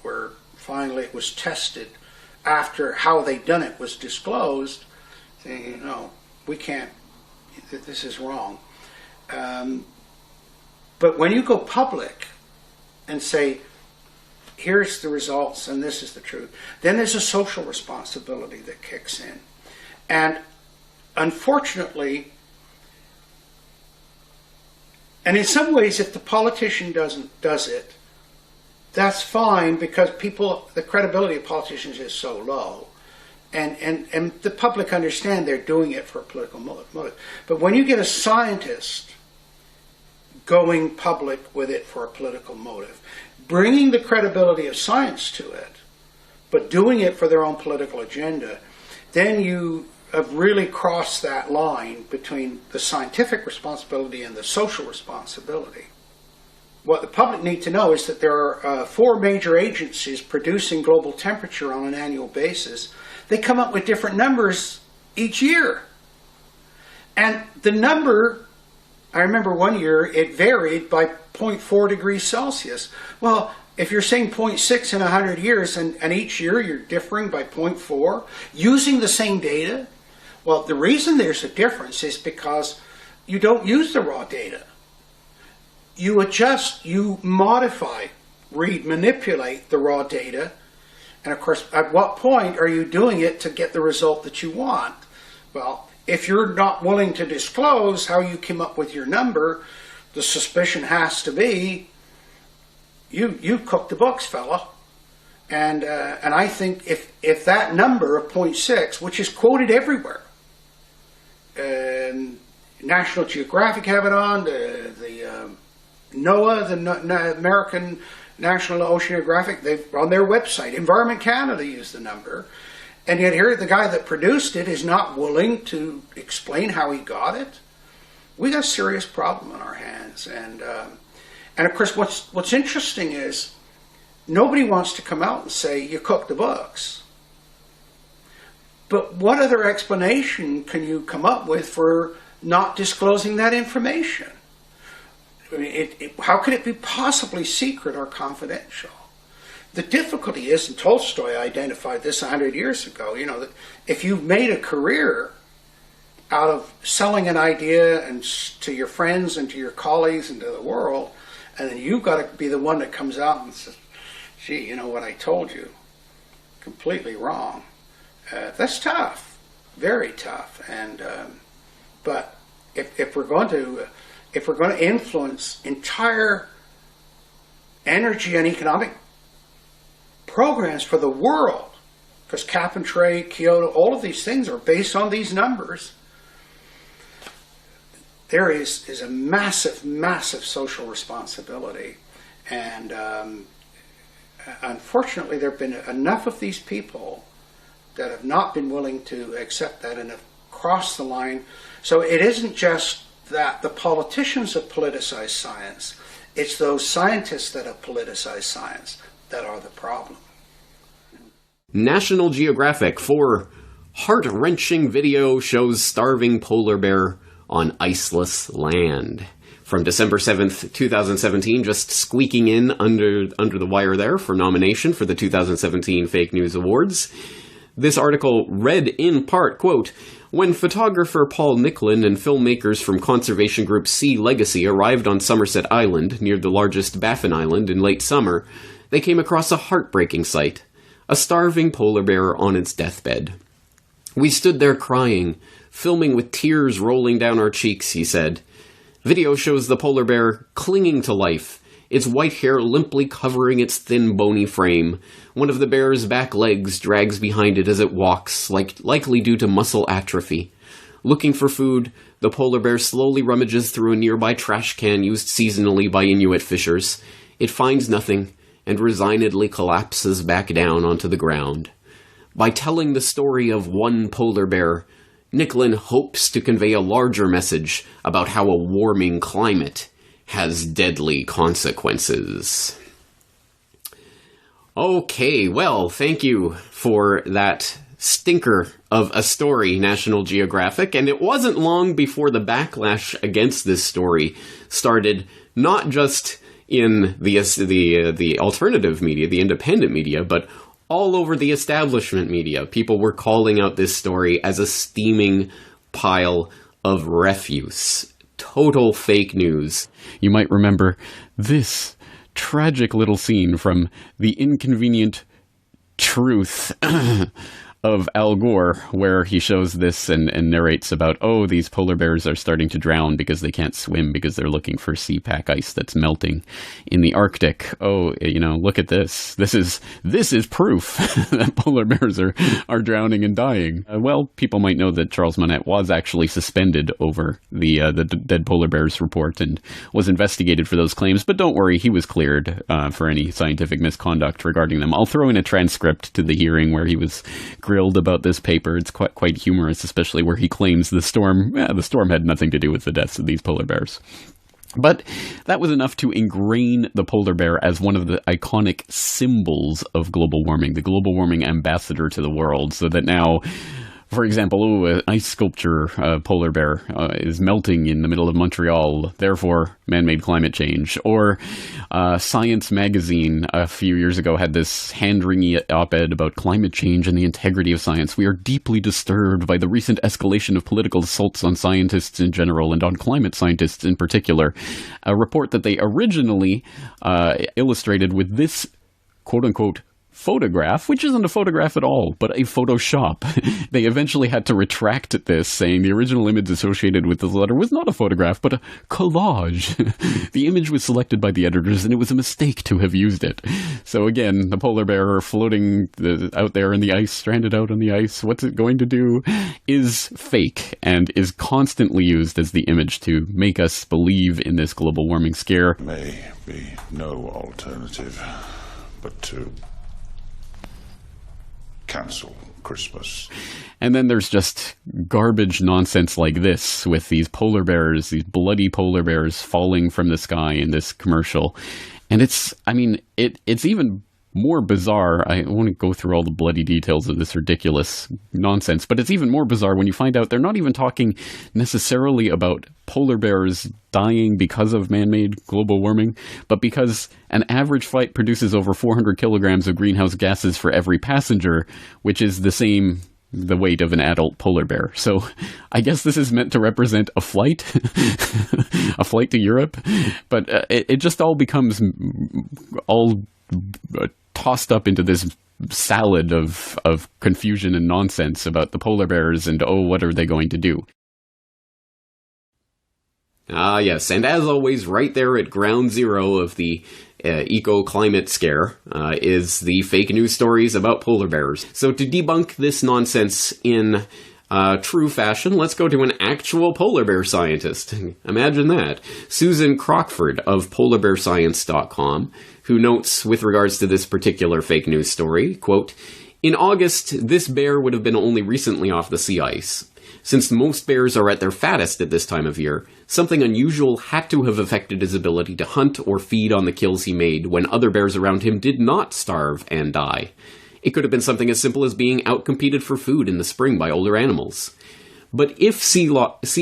where finally it was tested after how they'd done it was disclosed, saying, no, we can't, this is wrong. But when you go public and say, here's the results and this is the truth, then there's a social responsibility that kicks in. And unfortunately, and in some ways, if the politician does it, that's fine, because the credibility of politicians is so low. And the public understand they're doing it for a political motive. But when you get a scientist going public with it for a political motive, bringing the credibility of science to it, but doing it for their own political agenda, then you have really crossed that line between the scientific responsibility and the social responsibility. What the public need to know is that there are 4 major agencies producing global temperature on an annual basis. They come up with different numbers each year. And the number, I remember one year, it varied by 0.4 degrees Celsius. Well, if you're saying 0.6 in 100 years, and each year you're differing by 0.4, using the same data, well, the reason there's a difference is because you don't use the raw data. You adjust, you modify, manipulate the raw data. And of course, at what point are you doing it to get the result that you want? Well, if you're not willing to disclose how you came up with your number, the suspicion has to be, you cooked the books, fella. And I think if that number of 0.6, which is quoted everywhere, National Geographic have it on, the NOAA, the American National Oceanographic, they've on their website, Environment Canada used the number, and yet here the guy that produced it is not willing to explain how he got it. We got a serious problem on our hands, and of course what's interesting is nobody wants to come out and say you cooked the books. But what other explanation can you come up with for not disclosing that information? I mean, how could it be possibly secret or confidential? The difficulty is, and Tolstoy identified this 100 years ago, you know, that if you've made a career out of selling an idea and to your friends and to your colleagues and to the world, and then you've got to be the one that comes out and says, gee, you know what I told you, completely wrong. That's tough, very tough. And but if we're going to influence entire energy and economic programs for the world, because cap and trade, Kyoto, all of these things are based on these numbers, there is a massive, massive social responsibility. And unfortunately, there have been enough of these people that have not been willing to accept that and have crossed the line. So it isn't just that the politicians have politicized science, it's those scientists that have politicized science that are the problem. National Geographic for heart-wrenching video shows starving polar bear on iceless land. From December 7th, 2017, just squeaking in under the wire there for nomination for the 2017 Fake News Awards. This article read in part, quote, when photographer Paul Nicklin and filmmakers from conservation group Sea Legacy arrived on Somerset Island, near the largest Baffin Island, in late summer, they came across a heartbreaking sight, a starving polar bear on its deathbed. We stood there crying, filming with tears rolling down our cheeks, he said. Video shows the polar bear clinging to life, its white hair limply covering its thin, bony frame. One of the bear's back legs drags behind it as it walks, likely due to muscle atrophy. Looking for food, the polar bear slowly rummages through a nearby trash can used seasonally by Inuit fishers. It finds nothing, and resignedly collapses back down onto the ground. By telling the story of one polar bear, Nicklin hopes to convey a larger message about how a warming climate has deadly consequences. Okay, well, thank you for that stinker of a story, National Geographic, and it wasn't long before the backlash against this story started, not just in the alternative media, the independent media, but all over the establishment media. People were calling out this story as a steaming pile of refuse. Total fake news. You might remember this tragic little scene from The Inconvenient Truth of Al Gore, where he shows this and narrates about, oh, these polar bears are starting to drown because they can't swim because they're looking for sea pack ice that's melting in the Arctic. Oh, you know, look at this. This is proof that polar bears are drowning and dying. Well, people might know that Charles Monette was actually suspended over the Dead Polar Bears report and was investigated for those claims, but don't worry, he was cleared for any scientific misconduct regarding them. I'll throw in a transcript to the hearing where he was grilled about this paper. It's quite humorous, especially where he claims the storm had nothing to do with the deaths of these polar bears. But that was enough to ingrain the polar bear as one of the iconic symbols of global warming, the global warming ambassador to the world, so that now, for example, an ice sculpture polar bear is melting in the middle of Montreal, therefore man-made climate change. Or Science magazine a few years ago had this hand-wringing op-ed about climate change and the integrity of science. We are deeply disturbed by the recent escalation of political assaults on scientists in general and on climate scientists in particular. A report that they originally illustrated with this quote-unquote photograph, which isn't a photograph at all, but a Photoshop. They eventually had to retract this, saying the original image associated with this letter was not a photograph, but a collage. The image was selected by the editors, and it was a mistake to have used it. So again, the polar bear floating out there in the ice, stranded out on the ice, what's it going to do, is fake, and is constantly used as the image to make us believe in this global warming scare. May be no alternative but to cancel Christmas. And then there's just garbage nonsense like this with these polar bears, these bloody polar bears falling from the sky in this commercial. And it's even more bizarre. I won't go through all the bloody details of this ridiculous nonsense, but it's even more bizarre when you find out they're not even talking necessarily about polar bears dying because of man-made global warming, but because an average flight produces over 400 kilograms of greenhouse gases for every passenger, which is the weight of an adult polar bear. So I guess this is meant to represent a flight, a flight to Europe, but it just all becomes all tossed up into this salad of confusion and nonsense about the polar bears and, oh, what are they going to do? Ah, yes, and as always, right there at ground zero of the eco-climate scare is the fake news stories about polar bears. So to debunk this nonsense in true fashion, let's go to an actual polar bear scientist. Imagine that. Susan Crockford of polarbearscience.com, who notes with regards to this particular fake news story, quote, "In August, this bear would have been only recently off the sea ice. Since most bears are at their fattest at this time of year, something unusual had to have affected his ability to hunt or feed on the kills he made when other bears around him did not starve and die. It could have been something as simple as being outcompeted for food in the spring by older animals. But if sea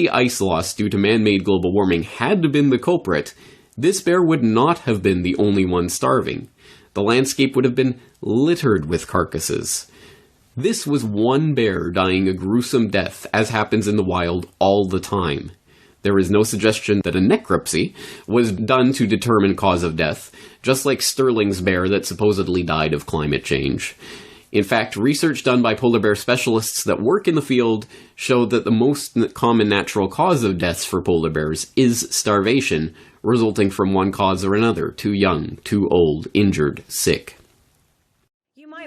ice loss due to man-made global warming had been the culprit, this bear would not have been the only one starving. The landscape would have been littered with carcasses. This was one bear dying a gruesome death, as happens in the wild all the time. There is no suggestion that a necropsy was done to determine cause of death, just like Sterling's bear that supposedly died of climate change. In fact, research done by polar bear specialists that work in the field showed that the most common natural cause of deaths for polar bears is starvation, resulting from one cause or another: too young, too old, injured, sick."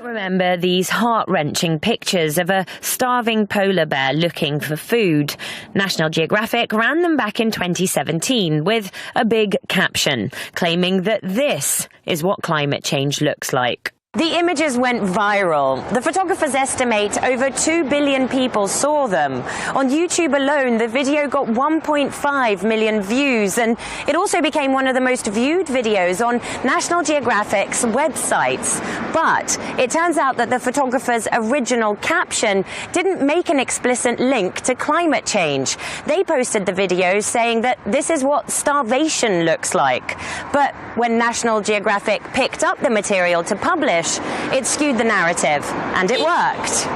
Remember these heart-wrenching pictures of a starving polar bear looking for food. National Geographic ran them back in 2017 with a big caption claiming that this is what climate change looks like. The images went viral. The photographers estimate over 2 billion people saw them. On YouTube alone, the video got 1.5 million views, and it also became one of the most viewed videos on National Geographic's websites. But it turns out that the photographer's original caption didn't make an explicit link to climate change. They posted the video saying that this is what starvation looks like. But when National Geographic picked up the material to publish, it skewed the narrative, and it worked.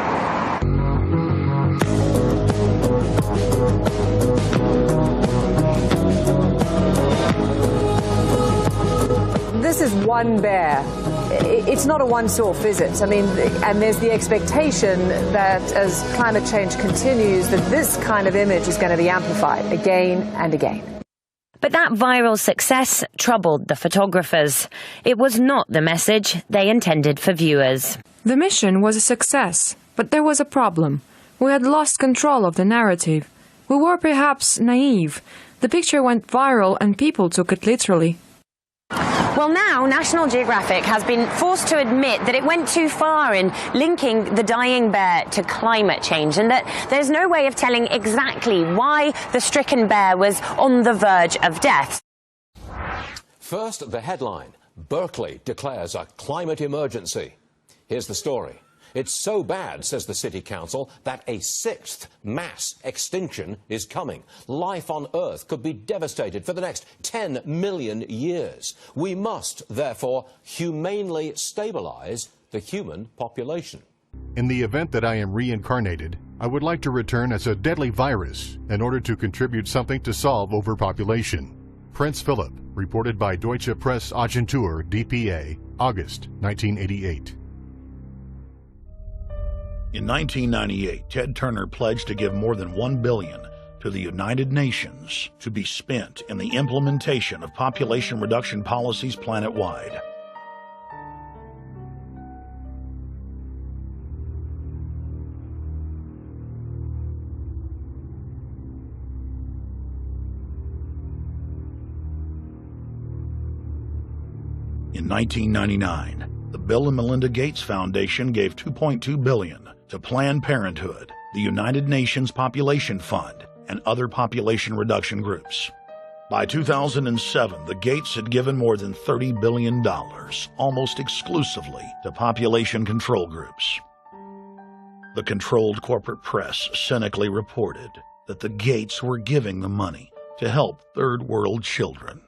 This is one bear. It's not a once-off, is it? I mean, and there's the expectation that as climate change continues, that this kind of image is going to be amplified again and again. But that viral success troubled the photographers. It was not the message they intended for viewers. The mission was a success, but there was a problem. We had lost control of the narrative. We were perhaps naive. The picture went viral and people took it literally. Well, now National Geographic has been forced to admit that it went too far in linking the dying bear to climate change, and that there's no way of telling exactly why the stricken bear was on the verge of death. First, the headline: Berkeley declares a climate emergency. Here's the story. It's so bad, says the City Council, that a sixth mass extinction is coming. Life on Earth could be devastated for the next 10 million years. We must, therefore, humanely stabilize the human population. In the event that I am reincarnated, I would like to return as a deadly virus in order to contribute something to solve overpopulation. Prince Philip, reported by Deutsche Presse Agentur, DPA, August 1988. In 1998, Ted Turner pledged to give more than $1 billion to the United Nations to be spent in the implementation of population reduction policies planet-wide. In 1999, the Bill and Melinda Gates Foundation gave $2.2 billion to Planned Parenthood, the United Nations Population Fund, and other population reduction groups. By 2007, the Gates had given more than $30 billion, almost exclusively to population control groups. The controlled corporate press cynically reported that the Gates were giving the money to help third world children.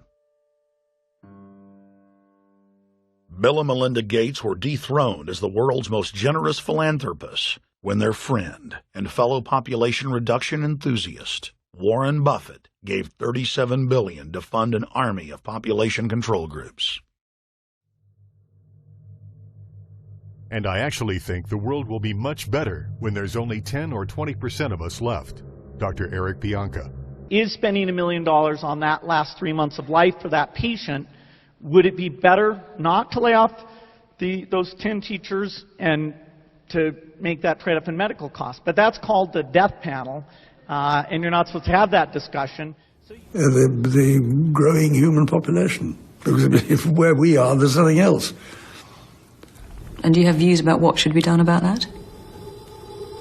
Bill and Melinda Gates were dethroned as the world's most generous philanthropists when their friend and fellow population reduction enthusiast, Warren Buffett, gave $37 billion to fund an army of population control groups. And I actually think the world will be much better when there's only 10 or 20% of us left. Dr. Eric Bianca. Is spending $1 million on that last 3 months of life for that patient, would it be better not to lay off those 10 teachers and to make that trade-off in medical costs? But that's called the death panel, and you're not supposed to have that discussion. The growing human population. Because if where we are, there's nothing else. And do you have views about what should be done about that?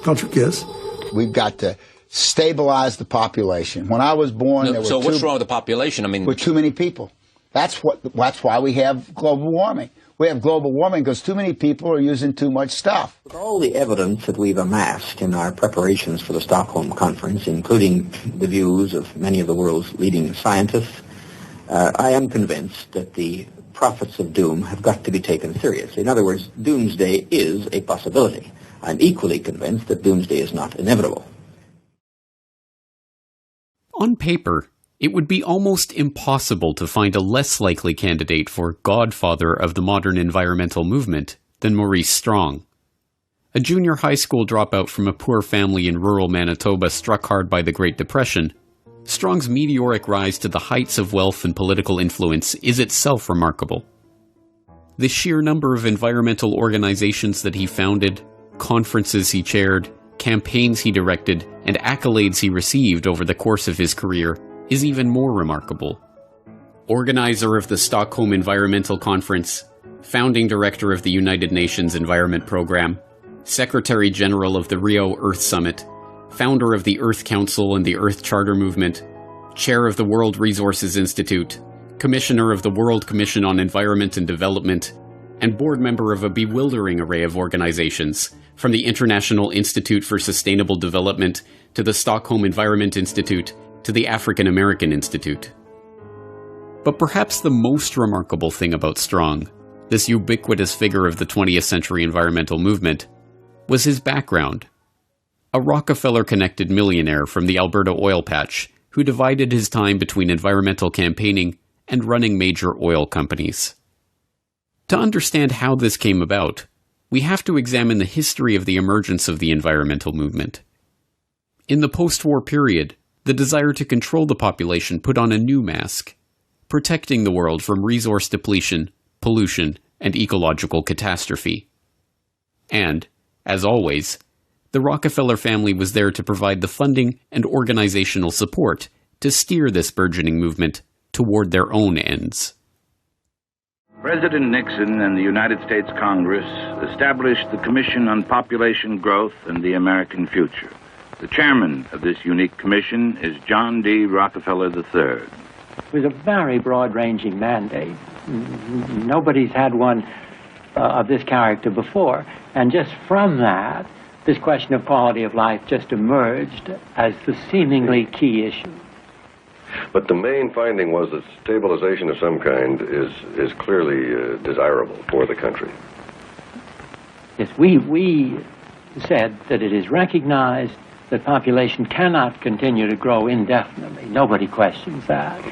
Can't you guess? We've got to stabilize the population. When I was born, there were what's wrong with the population? I mean, with too many people. That's why we have global warming. We have global warming because too many people are using too much stuff. With all the evidence that we've amassed in our preparations for the Stockholm Conference, including the views of many of the world's leading scientists, I am convinced that the prophets of doom have got to be taken seriously. In other words, doomsday is a possibility. I'm equally convinced that doomsday is not inevitable. On paper, it would be almost impossible to find a less likely candidate for godfather of the modern environmental movement than Maurice Strong. A junior high school dropout from a poor family in rural Manitoba struck hard by the Great Depression, Strong's meteoric rise to the heights of wealth and political influence is itself remarkable. The sheer number of environmental organizations that he founded, conferences he chaired, campaigns he directed, and accolades he received over the course of his career is even more remarkable. Organizer of the Stockholm Environmental Conference, founding director of the United Nations Environment Program, Secretary General of the Rio Earth Summit, founder of the Earth Council and the Earth Charter Movement, chair of the World Resources Institute, commissioner of the World Commission on Environment and Development, and board member of a bewildering array of organizations, from the International Institute for Sustainable Development to the Stockholm Environment Institute to the African American Institute. But perhaps the most remarkable thing about Strong, this ubiquitous figure of the 20th century environmental movement, was his background. A Rockefeller-connected millionaire from the Alberta oil patch who divided his time between environmental campaigning and running major oil companies. To understand how this came about, we have to examine the history of the emergence of the environmental movement. In the post-war period, the desire to control the population put on a new mask, protecting the world from resource depletion, pollution, and ecological catastrophe. And, as always, the Rockefeller family was there to provide the funding and organizational support to steer this burgeoning movement toward their own ends. President Nixon and the United States Congress established the Commission on Population Growth and the American Future. The chairman of this unique commission is John D. Rockefeller III. It was a very broad-ranging mandate. Nobody's had one of this character before. And just from that, this question of quality of life just emerged as the seemingly key issue. But the main finding was that stabilization of some kind is clearly desirable for the country. Yes, we said that it is recognized that population cannot continue to grow indefinitely. Nobody questions that.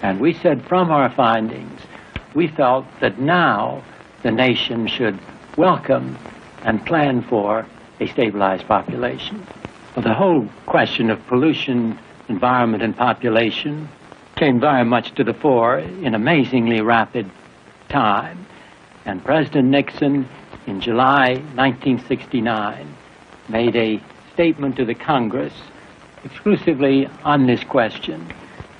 And we said from our findings, we felt that now the nation should welcome and plan for a stabilized population. Well, the whole question of pollution, environment, and population came very much to the fore in amazingly rapid time. And President Nixon, in July 1969, made a statement to the Congress exclusively on this question.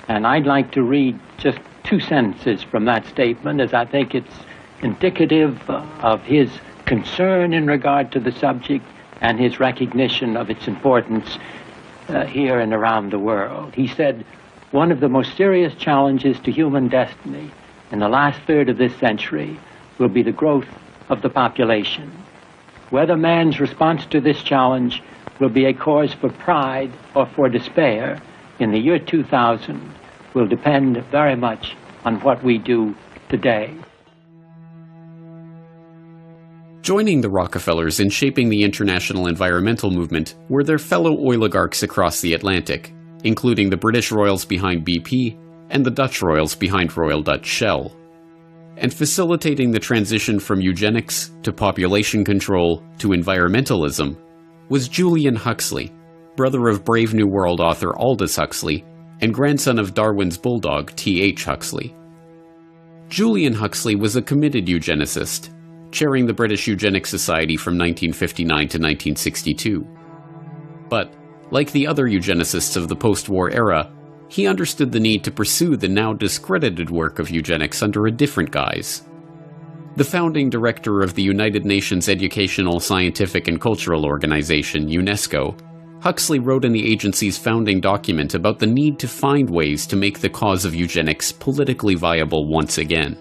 And I'd like to read just 2 sentences from that statement, as I think it's indicative of his concern in regard to the subject and his recognition of its importance here and around the world. He said, "One of the most serious challenges to human destiny in the last third of this century will be the growth of the population. Whether man's response to this challenge will be a cause for pride or for despair in the year 2000 will depend very much on what we do today." Joining the Rockefellers in shaping the international environmental movement were their fellow oligarchs across the Atlantic, including the British royals behind BP and the Dutch royals behind Royal Dutch Shell. And facilitating the transition from eugenics to population control to environmentalism was Julian Huxley, brother of Brave New World author Aldous Huxley and grandson of Darwin's bulldog T.H. Huxley. Julian Huxley was a committed eugenicist, chairing the British Eugenics Society from 1959 to 1962. But, like the other eugenicists of the post-war era, he understood the need to pursue the now discredited work of eugenics under a different guise. The founding director of the United Nations Educational, Scientific and Cultural Organization, UNESCO, Huxley wrote in the agency's founding document about the need to find ways to make the cause of eugenics politically viable once again.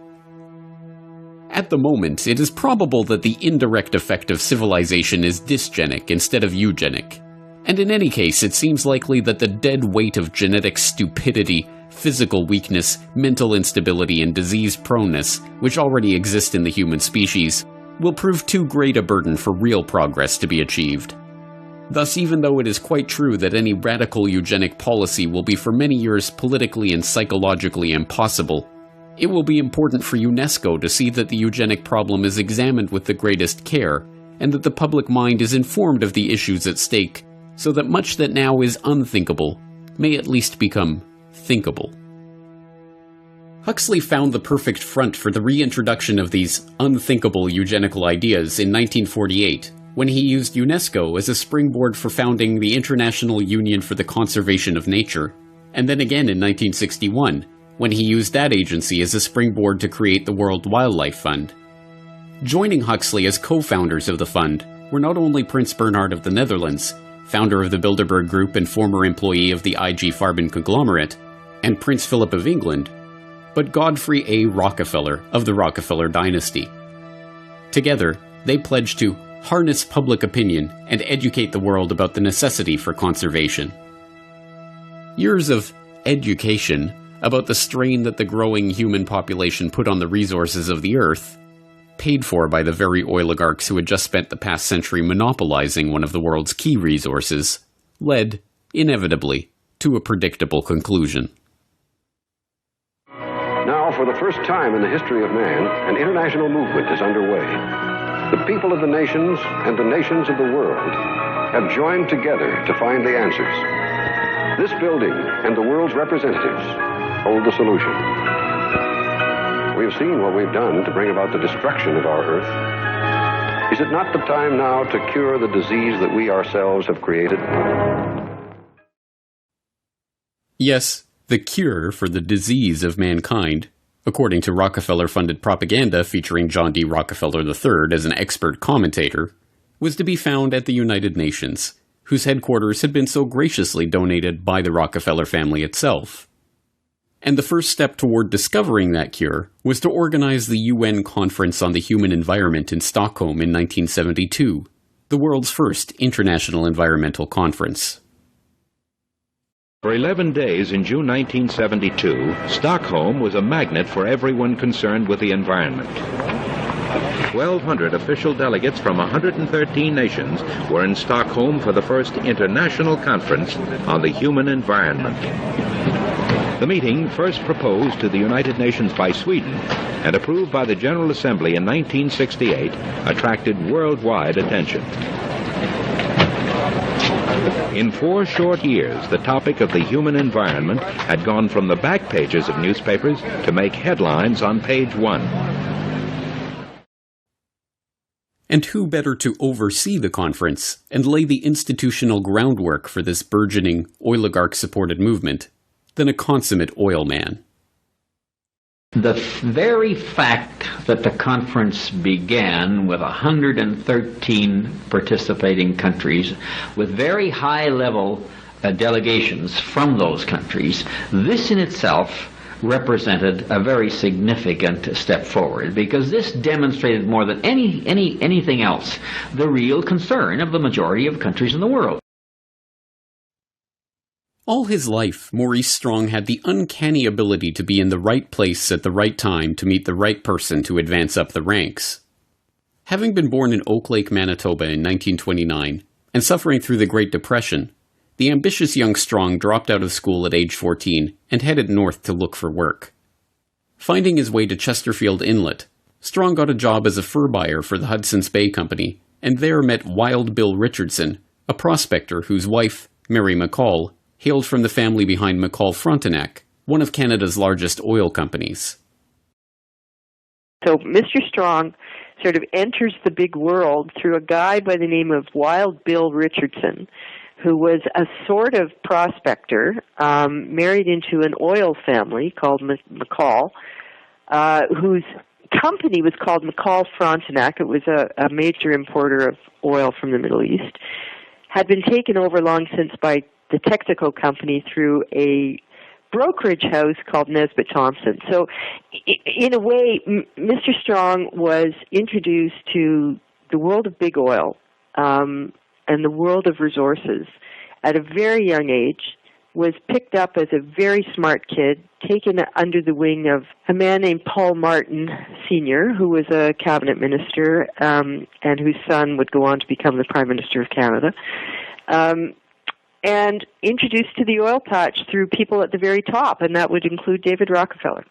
At the moment, it is probable that the indirect effect of civilization is dysgenic instead of eugenic. And in any case, it seems likely that the dead weight of genetic stupidity, physical weakness, mental instability, and disease proneness, which already exist in the human species, will prove too great a burden for real progress to be achieved. Thus, even though it is quite true that any radical eugenic policy will be for many years politically and psychologically impossible, it will be important for UNESCO to see that the eugenic problem is examined with the greatest care, and that the public mind is informed of the issues at stake, so that much that now is unthinkable may at least become thinkable. Huxley found the perfect front for the reintroduction of these unthinkable eugenical ideas in 1948, when he used UNESCO as a springboard for founding the International Union for the Conservation of Nature, and then again in 1961, when he used that agency as a springboard to create the World Wildlife Fund. Joining Huxley as co-founders of the fund were not only Prince Bernhard of the Netherlands, founder of the Bilderberg Group and former employee of the IG Farben conglomerate, and Prince Philip of England, but Godfrey A. Rockefeller of the Rockefeller dynasty. Together, they pledged to harness public opinion and educate the world about the necessity for conservation. Years of education about the strain that the growing human population put on the resources of the earth, paid for by the very oligarchs who had just spent the past century monopolizing one of the world's key resources, led, inevitably, to a predictable conclusion. Now, for the first time in the history of man, an international movement is underway. The people of the nations and the nations of the world have joined together to find the answers. This building and the world's representatives hold the solution. We have seen what we've done to bring about the destruction of our Earth. Is it not the time now to cure the disease that we ourselves have created? Yes, the cure for the disease of mankind, according to Rockefeller-funded propaganda featuring John D. Rockefeller III as an expert commentator, was to be found at the United Nations, whose headquarters had been so graciously donated by the Rockefeller family itself. And the first step toward discovering that cure was to organize the UN Conference on the Human Environment in Stockholm in 1972, the world's first international environmental conference. For 11 days in June 1972, Stockholm was a magnet for everyone concerned with the environment. 1,200 official delegates from 113 nations were in Stockholm for the first international conference on the human environment. The meeting, first proposed to the United Nations by Sweden and approved by the General Assembly in 1968, attracted worldwide attention. In 4 short years, the topic of the human environment had gone from the back pages of newspapers to make headlines on page 1. And who better to oversee the conference and lay the institutional groundwork for this burgeoning, oligarch-supported movement than a consummate oil man? The very fact that the conference began with 113 participating countries with very high-level delegations from those countries, this in itself represented a very significant step forward, because this demonstrated more than anything else the real concern of the majority of countries in the world. All his life, Maurice Strong had the uncanny ability to be in the right place at the right time to meet the right person to advance up the ranks. Having been born in Oak Lake, Manitoba in 1929, and suffering through the Great Depression, the ambitious young Strong dropped out of school at age 14 and headed north to look for work. Finding his way to Chesterfield Inlet, Strong got a job as a fur buyer for the Hudson's Bay Company, and there met Wild Bill Richardson, a prospector whose wife, Mary McCall, hailed from the family behind McCall Frontenac, one of Canada's largest oil companies. So Mr. Strong sort of enters the big world through a guy by the name of Wild Bill Richardson, who was a sort of prospector, married into an oil family called McCall, whose company was called McCall Frontenac. It was a major importer of oil from the Middle East, had been taken over long since by the Texaco Company through a brokerage house called Nesbitt Thompson. So, in a way, Mr. Strong was introduced to the world of big oil and the world of resources at a very young age, was picked up as a very smart kid, taken under the wing of a man named Paul Martin Sr., who was a cabinet minister and whose son would go on to become the Prime Minister of Canada. And introduced to the oil patch through people at the very top, and that would include David Rockefeller.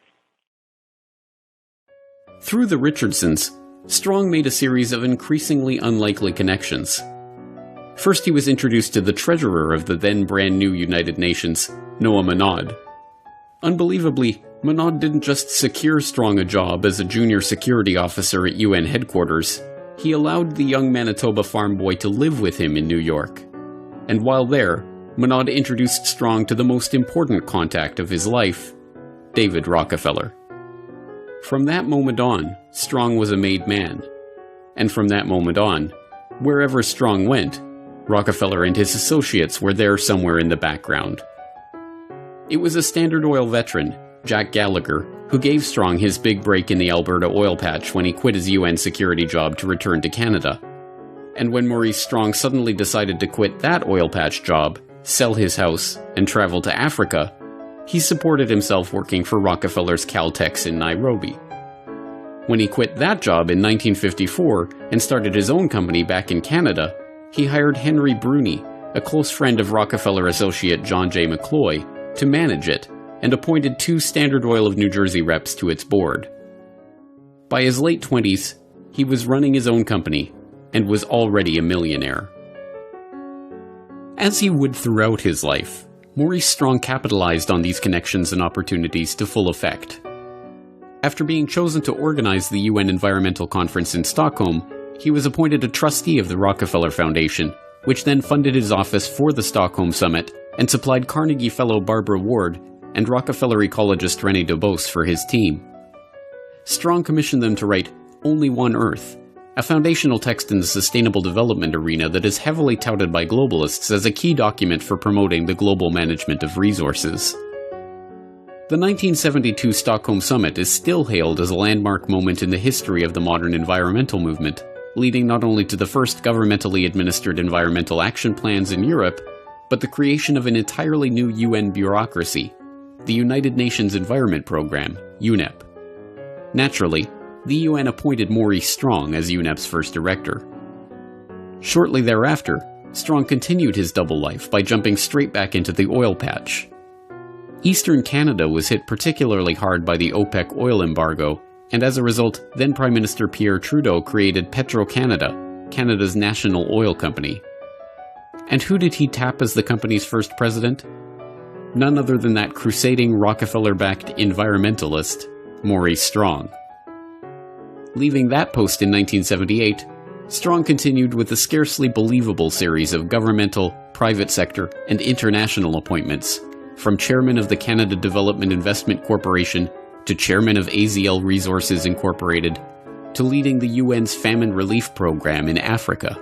Through the Richardsons, Strong made a series of increasingly unlikely connections. First, he was introduced to the treasurer of the then brand new United Nations, Noah Monod. Unbelievably, Monod didn't just secure Strong a job as a junior security officer at UN headquarters. He allowed the young Manitoba farm boy to live with him in New York. And while there, Monod introduced Strong to the most important contact of his life, David Rockefeller. From that moment on, Strong was a made man. And from that moment on, wherever Strong went, Rockefeller and his associates were there somewhere in the background. It was a Standard Oil veteran, Jack Gallagher, who gave Strong his big break in the Alberta oil patch when he quit his UN security job to return to Canada. And when Maurice Strong suddenly decided to quit that oil patch job, sell his house, and travel to Africa, he supported himself working for Rockefeller's Caltex in Nairobi. When he quit that job in 1954 and started his own company back in Canada, he hired Henry Bruni, a close friend of Rockefeller associate John J. McCloy, to manage it, and appointed 2 Standard Oil of New Jersey reps to its board. By his late 20s, he was running his own company, and was already a millionaire. As he would throughout his life, Maurice Strong capitalized on these connections and opportunities to full effect. After being chosen to organize the UN Environmental Conference in Stockholm, he was appointed a trustee of the Rockefeller Foundation, which then funded his office for the Stockholm Summit and supplied Carnegie Fellow Barbara Ward and Rockefeller ecologist René Dubos for his team. Strong commissioned them to write Only One Earth, a foundational text in the sustainable development arena that is heavily touted by globalists as a key document for promoting the global management of resources. The 1972 Stockholm Summit is still hailed as a landmark moment in the history of the modern environmental movement, leading not only to the first governmentally administered environmental action plans in Europe, but the creation of an entirely new UN bureaucracy, the United Nations Environment Programme, UNEP. Naturally, the UN appointed Maurice Strong as UNEP's first director. Shortly thereafter, Strong continued his double life by jumping straight back into the oil patch. Eastern Canada was hit particularly hard by the OPEC oil embargo, and as a result, then Prime Minister Pierre Trudeau created Petro-Canada, Canada's national oil company. And who did he tap as the company's first president? None other than that crusading Rockefeller-backed environmentalist, Maurice Strong. Leaving that post in 1978, Strong continued with a scarcely believable series of governmental, private sector, and international appointments, from chairman of the Canada Development Investment Corporation to chairman of AZL Resources Incorporated, to leading the UN's famine relief program in Africa.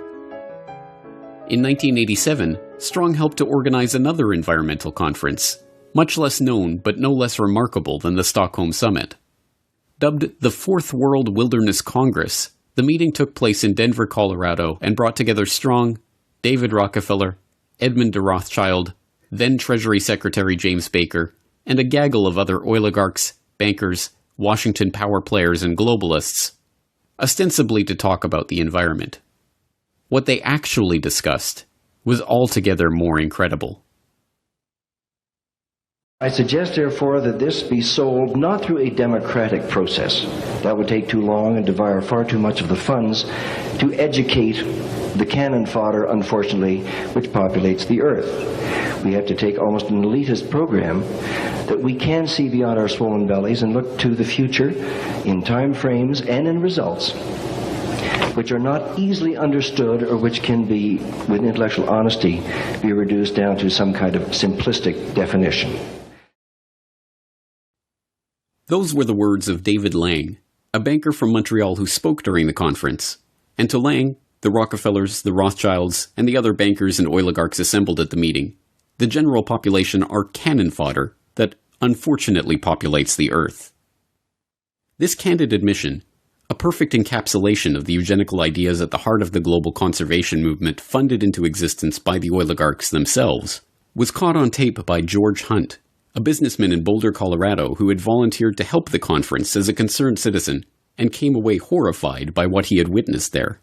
In 1987, Strong helped to organize another environmental conference, much less known but no less remarkable than the Stockholm Summit. Dubbed the Fourth World Wilderness Congress, the meeting took place in Denver, Colorado, and brought together Strong, David Rockefeller, Edmund de Rothschild, then Treasury Secretary James Baker, and a gaggle of other oligarchs, bankers, Washington power players, and globalists, ostensibly to talk about the environment. What they actually discussed was altogether more incredible. I suggest, therefore, that this be sold not through a democratic process. That would take too long and devour far too much of the funds to educate the cannon fodder, unfortunately, which populates the earth. We have to take almost an elitist program that we can see beyond our swollen bellies and look to the future in time frames and in results which are not easily understood or which can be, with intellectual honesty, be reduced down to some kind of simplistic definition. Those were the words of David Lang, a banker from Montreal who spoke during the conference. And to Lang, the Rockefellers, the Rothschilds, and the other bankers and oligarchs assembled at the meeting, the general population are cannon fodder that unfortunately populates the earth. This candid admission, a perfect encapsulation of the eugenical ideas at the heart of the global conservation movement funded into existence by the oligarchs themselves, was caught on tape by George Hunt, a businessman in Boulder, Colorado, who had volunteered to help the conference as a concerned citizen and came away horrified by what he had witnessed there.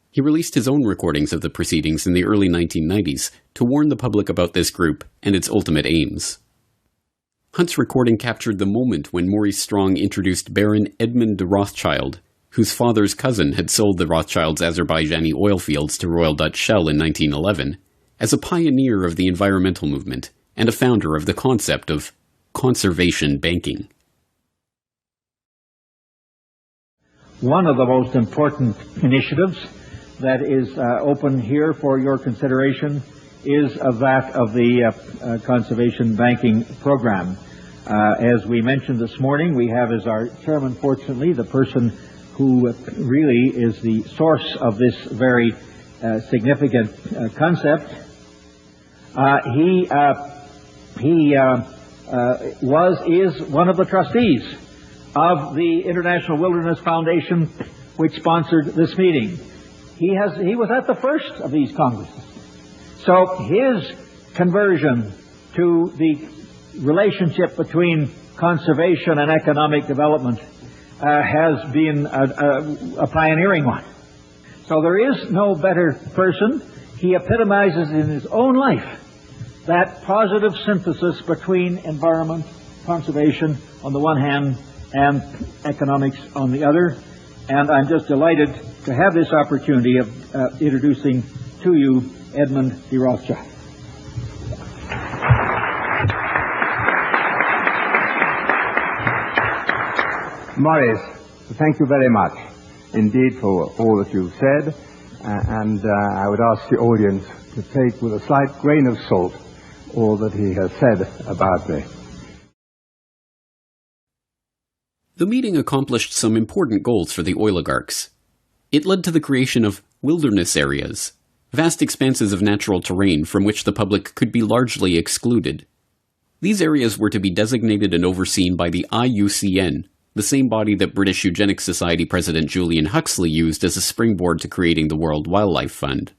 He released his own recordings of the proceedings in the early 1990s to warn the public about this group and its ultimate aims. Hunt's recording captured the moment when Maurice Strong introduced Baron Edmund de Rothschild, whose father's cousin had sold the Rothschilds' Azerbaijani oil fields to Royal Dutch Shell in 1911, as a pioneer of the environmental movement and a founder of the concept of conservation banking. One of the most important initiatives that is open here for your consideration is that of the conservation banking program. As we mentioned this morning, we have as our chairman, fortunately, the person who really is the source of this very significant concept. He is one of the trustees of the International Wilderness Foundation, which sponsored this meeting. He was at the first of these congresses. So his conversion to the relationship between conservation and economic development has been a pioneering one. So there is no better person. He epitomizes in his own life that positive synthesis between environment, conservation on the one hand, and economics on the other. And I'm just delighted to have this opportunity of introducing to you Edmund de Rothschild. Maurice, thank you very much indeed for all that you've said, and I would ask the audience to take with a slight grain of salt all that he has said about me. The meeting accomplished some important goals for the oligarchs. It led to the creation of wilderness areas, vast expanses of natural terrain from which the public could be largely excluded. These areas were to be designated and overseen by the IUCN, the same body that British Eugenics Society President Julian Huxley used as a springboard to creating the World Wildlife Fund.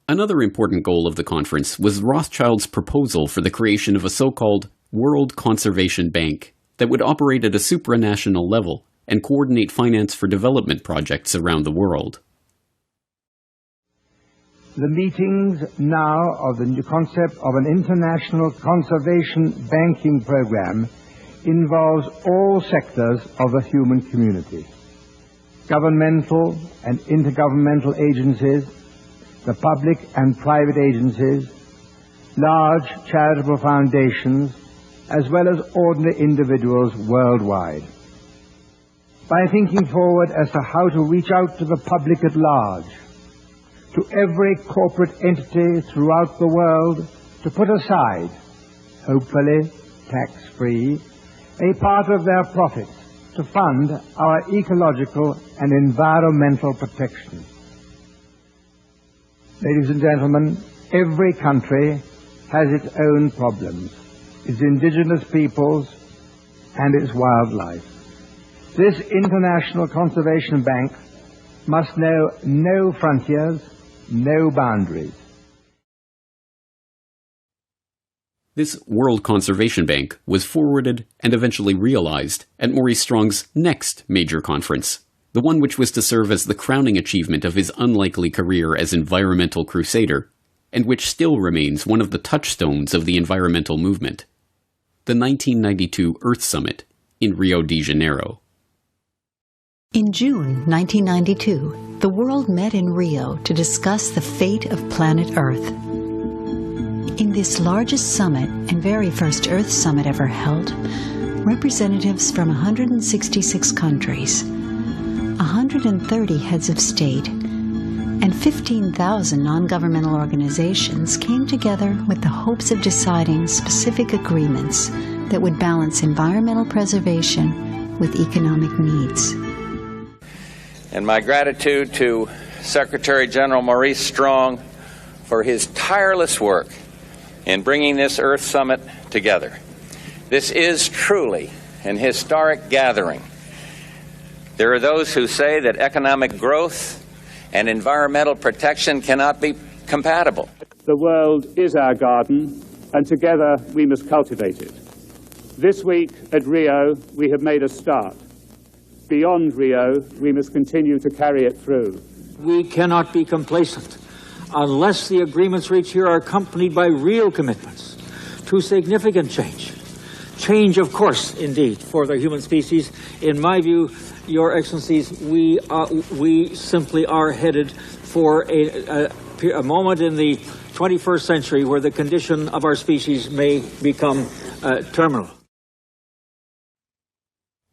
Another important goal of the conference was Rothschild's proposal for the creation of a so-called World Conservation Bank that would operate at a supranational level and coordinate finance for development projects around the world. The meetings now of the new concept of an international conservation banking program involves all sectors of the human community, governmental and intergovernmental agencies, the public and private agencies, large charitable foundations, as well as ordinary individuals worldwide. By thinking forward as to how to reach out to the public at large, to every corporate entity throughout the world, to put aside, hopefully tax-free, a part of their profits to fund our ecological and environmental protection. Ladies and gentlemen, every country has its own problems, its indigenous peoples and its wildlife. This International Conservation Bank must know no frontiers, no boundaries. This World Conservation Bank was forwarded and eventually realized at Maurice Strong's next major conference, the one which was to serve as the crowning achievement of his unlikely career as environmental crusader, and which still remains one of the touchstones of the environmental movement, the 1992 Earth Summit in Rio de Janeiro. In June 1992, the world met in Rio to discuss the fate of planet Earth. In this largest summit and very first Earth Summit ever held, representatives from 166 countries, 130 heads of state, and 15,000 non-governmental organizations came together with the hopes of deciding specific agreements that would balance environmental preservation with economic needs. And my gratitude to Secretary General Maurice Strong for his tireless work in bringing this Earth Summit together. This is truly an historic gathering. There are those who say that economic growth and environmental protection cannot be compatible. The world is our garden, and together we must cultivate it. This week at Rio, we have made a start. Beyond Rio, we must continue to carry it through. We cannot be complacent unless the agreements reached here are accompanied by real commitments to significant change. Change, of course, indeed, for the human species. In my view, Your Excellencies, we simply are headed for a moment in the 21st century where the condition of our species may become terminal.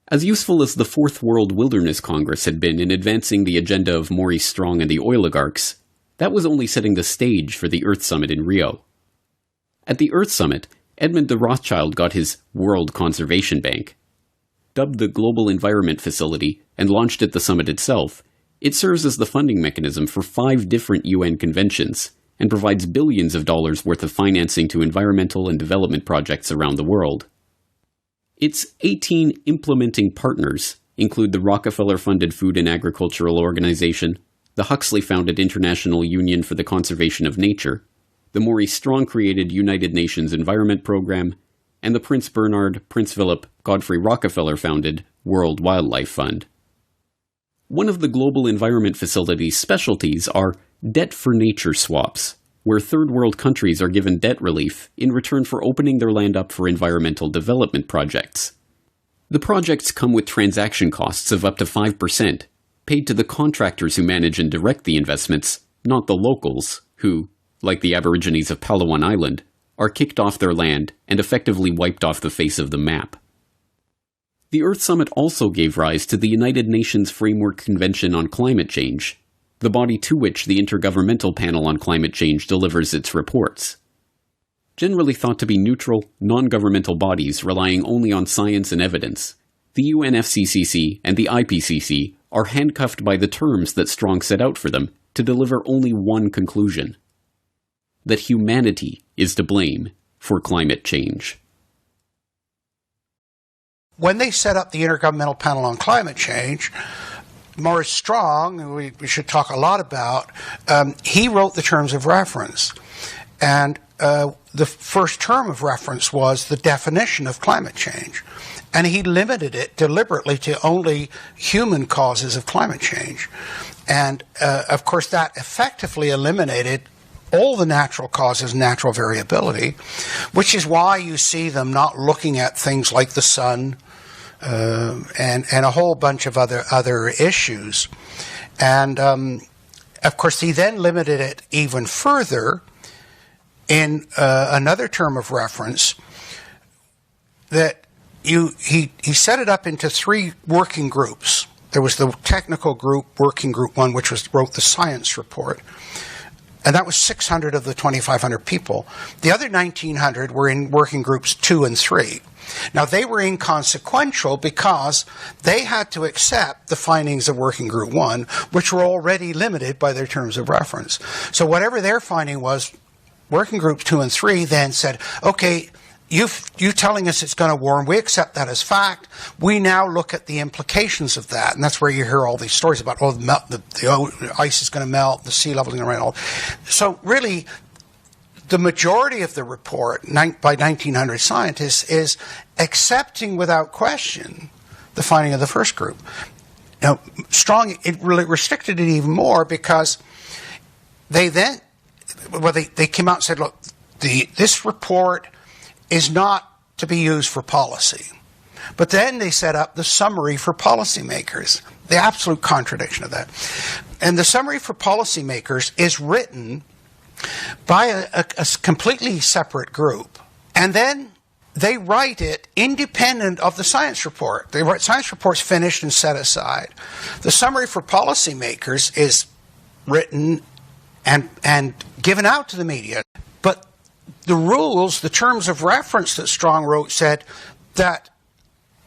As useful as the Fourth World Wilderness Congress had been in advancing the agenda of Maurice Strong and the oligarchs, that was only setting the stage for the Earth Summit in Rio. At the Earth Summit, Edmund de Rothschild got his World Conservation Bank. Dubbed the Global Environment Facility and launched at the summit itself, it serves as the funding mechanism for 5 different UN conventions and provides billions of dollars worth of financing to environmental and development projects around the world. Its 18 implementing partners include the Rockefeller-funded Food and Agricultural Organization, the Huxley-founded International Union for the Conservation of Nature, the Maurice Strong-created United Nations Environment Program, and the Prince Bernhard, Prince Philip, Godfrey Rockefeller-founded World Wildlife Fund. One of the Global Environment Facility's specialties are debt-for-nature swaps, where third world countries are given debt relief in return for opening their land up for environmental development projects. The projects come with transaction costs of up to 5%, paid to the contractors who manage and direct the investments, not the locals, who, like the Aborigines of Palawan Island, are kicked off their land and effectively wiped off the face of the map. The Earth Summit also gave rise to the United Nations Framework Convention on Climate Change, the body to which the Intergovernmental Panel on Climate Change delivers its reports. Generally thought to be neutral, non-governmental bodies relying only on science and evidence, the UNFCCC and the IPCC are handcuffed by the terms that Strong set out for them to deliver only one conclusion: that humanity is to blame for climate change. When they set up the Intergovernmental Panel on Climate Change, Maurice Strong, who we should talk a lot about, he wrote the terms of reference. And the first term of reference was the definition of climate change. And he limited it deliberately to only human causes of climate change. And, of course, that effectively eliminated all the natural causes, natural variability, which is why you see them not looking at things like the sun and a whole bunch of other issues. And of course, he then limited it even further in another term of reference that he set it up into 3 working groups. There was the technical group, working group 1, which wrote the science report. And that was 600 of the 2,500 people. The other 1,900 were in working groups 2 and 3. Now, they were inconsequential because they had to accept the findings of working group 1, which were already limited by their terms of reference. So whatever their finding was, working groups 2 and 3 then said, okay, you telling us it's going to warm, we accept that as fact. We now look at the implications of that. And that's where you hear all these stories about, the ice is going to melt, the sea level is going to rise. So really, the majority of the report by 1,900 scientists is accepting without question the finding of the first group. Now, Strong, it really restricted it even more because they came out and said, look, this report is not to be used for policy. But then they set up the summary for policymakers, the absolute contradiction of that. And the summary for policymakers is written by a completely separate group. And then they write it independent of the science report. The science report's finished and set aside. The summary for policymakers is written and given out to the media. But the rules, the terms of reference that Strong wrote said that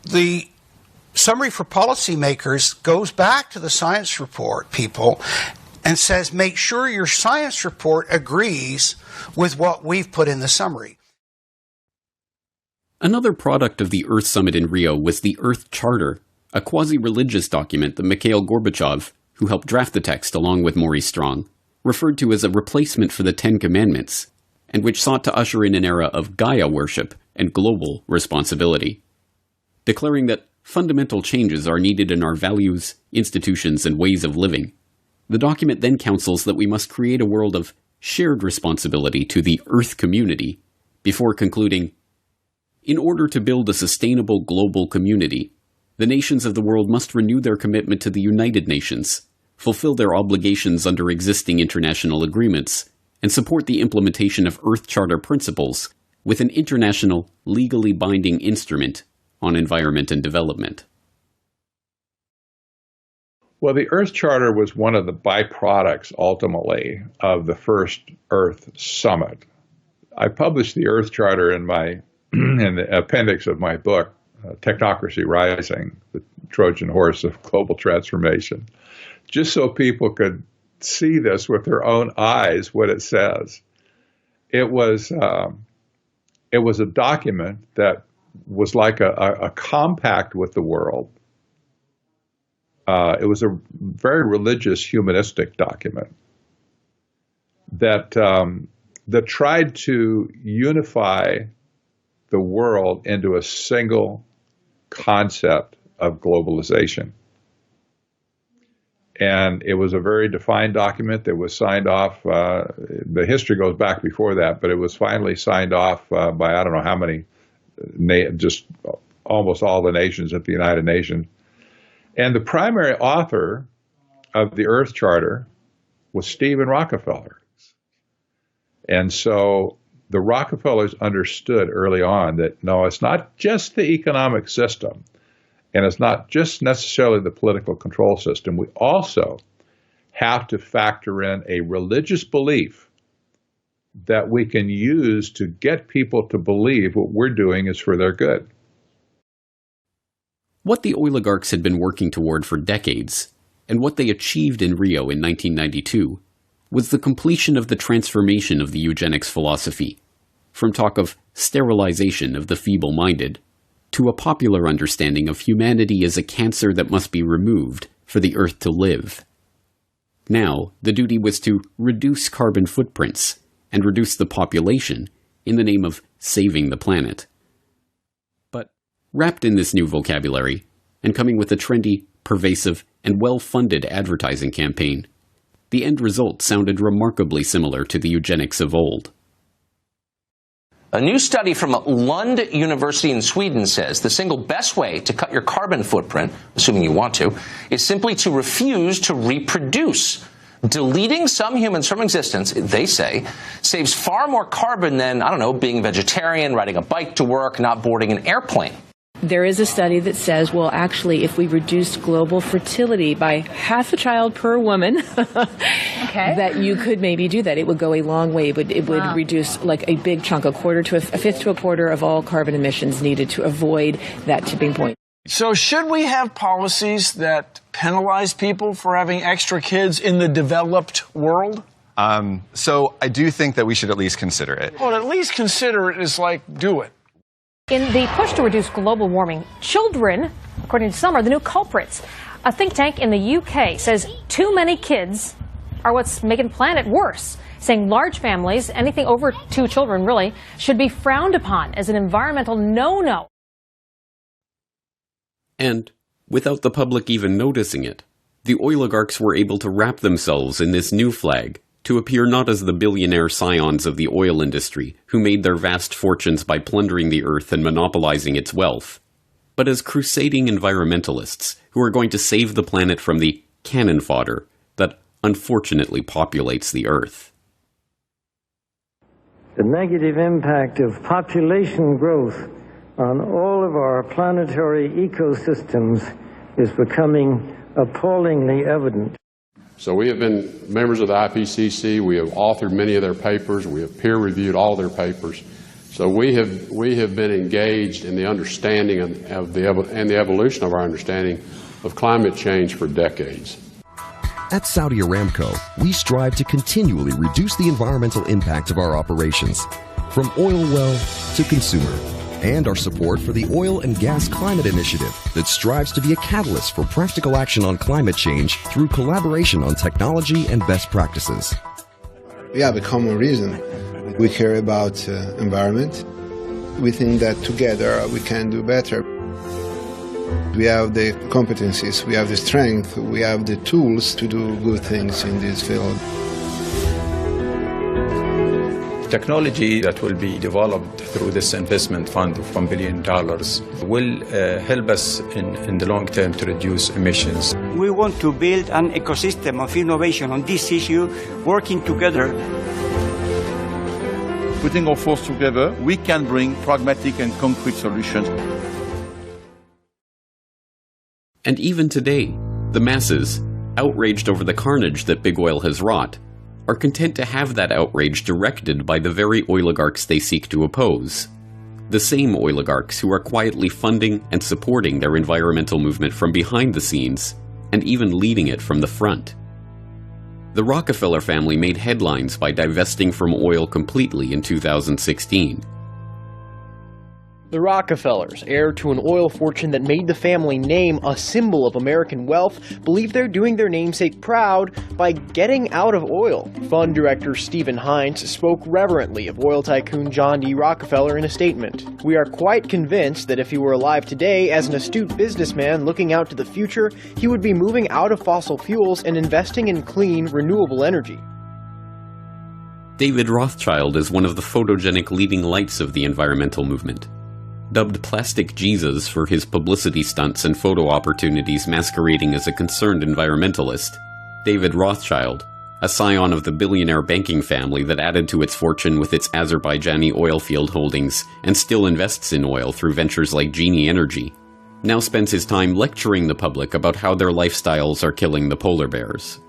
the summary for policymakers goes back to the science report people and says, make sure your science report agrees with what we've put in the summary. Another product of the Earth Summit in Rio was the Earth Charter, a quasi-religious document that Mikhail Gorbachev, who helped draft the text along with Maurice Strong, referred to as a replacement for the Ten Commandments, and which sought to usher in an era of Gaia worship and global responsibility, declaring that fundamental changes are needed in our values, institutions, and ways of living. The document then counsels that we must create a world of shared responsibility to the Earth community, before concluding, in order to build a sustainable global community, the nations of the world must renew their commitment to the United Nations, fulfill their obligations under existing international agreements, and support the implementation of Earth Charter principles with an international, legally binding instrument on environment and development. Well, the Earth Charter was one of the byproducts, ultimately, of the first Earth Summit. I published the Earth Charter in the appendix of my book, Technocracy Rising, the Trojan Horse of Global Transformation, just so people could see this with their own eyes, what it says. It was a document that was like a compact with the world. It was a very religious, humanistic document that tried to unify the world into a single concept of globalization. And it was a very defined document that was signed off. The history goes back before that, but it was finally signed off by I don't know how many, just almost all the nations at the United Nations. And the primary author of the Earth Charter was Stephen Rockefeller. And so the Rockefellers understood early on that, no, it's not just the economic system, and it's not just necessarily the political control system. We also have to factor in a religious belief that we can use to get people to believe what we're doing is for their good. What the oligarchs had been working toward for decades, and what they achieved in Rio in 1992, was the completion of the transformation of the eugenics philosophy, from talk of sterilization of the feeble-minded, to a popular understanding of humanity as a cancer that must be removed for the Earth to live. Now, the duty was to reduce carbon footprints and reduce the population in the name of saving the planet. But wrapped in this new vocabulary, and coming with a trendy, pervasive, and well-funded advertising campaign, the end result sounded remarkably similar to the eugenics of old. A new study from Lund University in Sweden says the single best way to cut your carbon footprint, assuming you want to, is simply to refuse to reproduce. Deleting some humans from existence, they say, saves far more carbon than, I don't know, being vegetarian, riding a bike to work, not boarding an airplane. There is a study that says, well, actually, if we reduce global fertility by half a child per woman, that you could maybe do that. It would go a long way. It would reduce like a big chunk, a fifth to a quarter of all carbon emissions needed to avoid that tipping point. So should we have policies that penalize people for having extra kids in the developed world? So I do think that we should at least consider it. Well, at least consider it is like do it. In the push to reduce global warming, children, according to some, are the new culprits. A think tank in the UK says too many kids are what's making the planet worse, saying large families, anything over 2 children really, should be frowned upon as an environmental no-no. And, without the public even noticing it, the oligarchs were able to wrap themselves in this new flag to appear not as the billionaire scions of the oil industry who made their vast fortunes by plundering the earth and monopolizing its wealth, but as crusading environmentalists who are going to save the planet from the cannon fodder that unfortunately populates the earth. The negative impact of population growth on all of our planetary ecosystems is becoming appallingly evident. So we have been members of the IPCC. We have authored many of their papers. We have peer-reviewed all their papers. So we have been engaged in the understanding of the evolution of our understanding of climate change for decades. At Saudi Aramco, we strive to continually reduce the environmental impact of our operations, from oil well to consumer, and our support for the Oil and Gas Climate Initiative that strives to be a catalyst for practical action on climate change through collaboration on technology and best practices. We have a common reason. We care about environment. We think that together we can do better. We have the competencies, we have the strength, we have the tools to do good things in this field. Technology that will be developed through this investment fund of $1 billion will help us in the long term to reduce emissions. We want to build an ecosystem of innovation on this issue, working together. Putting our forces together, we can bring pragmatic and concrete solutions. And even today, the masses, outraged over the carnage that big oil has wrought, are content to have that outrage directed by the very oligarchs they seek to oppose. The same oligarchs who are quietly funding and supporting their environmental movement from behind the scenes, and even leading it from the front. The Rockefeller family made headlines by divesting from oil completely in 2016. The Rockefellers, heir to an oil fortune that made the family name a symbol of American wealth, believe they're doing their namesake proud by getting out of oil. Fund director Stephen Hines spoke reverently of oil tycoon John D. Rockefeller in a statement. "We are quite convinced that if he were alive today, as an astute businessman looking out to the future, he would be moving out of fossil fuels and investing in clean, renewable energy." David Rothschild is one of the photogenic leading lights of the environmental movement. Dubbed Plastic Jesus for his publicity stunts and photo opportunities masquerading as a concerned environmentalist, David Rothschild, a scion of the billionaire banking family that added to its fortune with its Azerbaijani oil field holdings and still invests in oil through ventures like Genie Energy, now spends his time lecturing the public about how their lifestyles are killing the polar bears.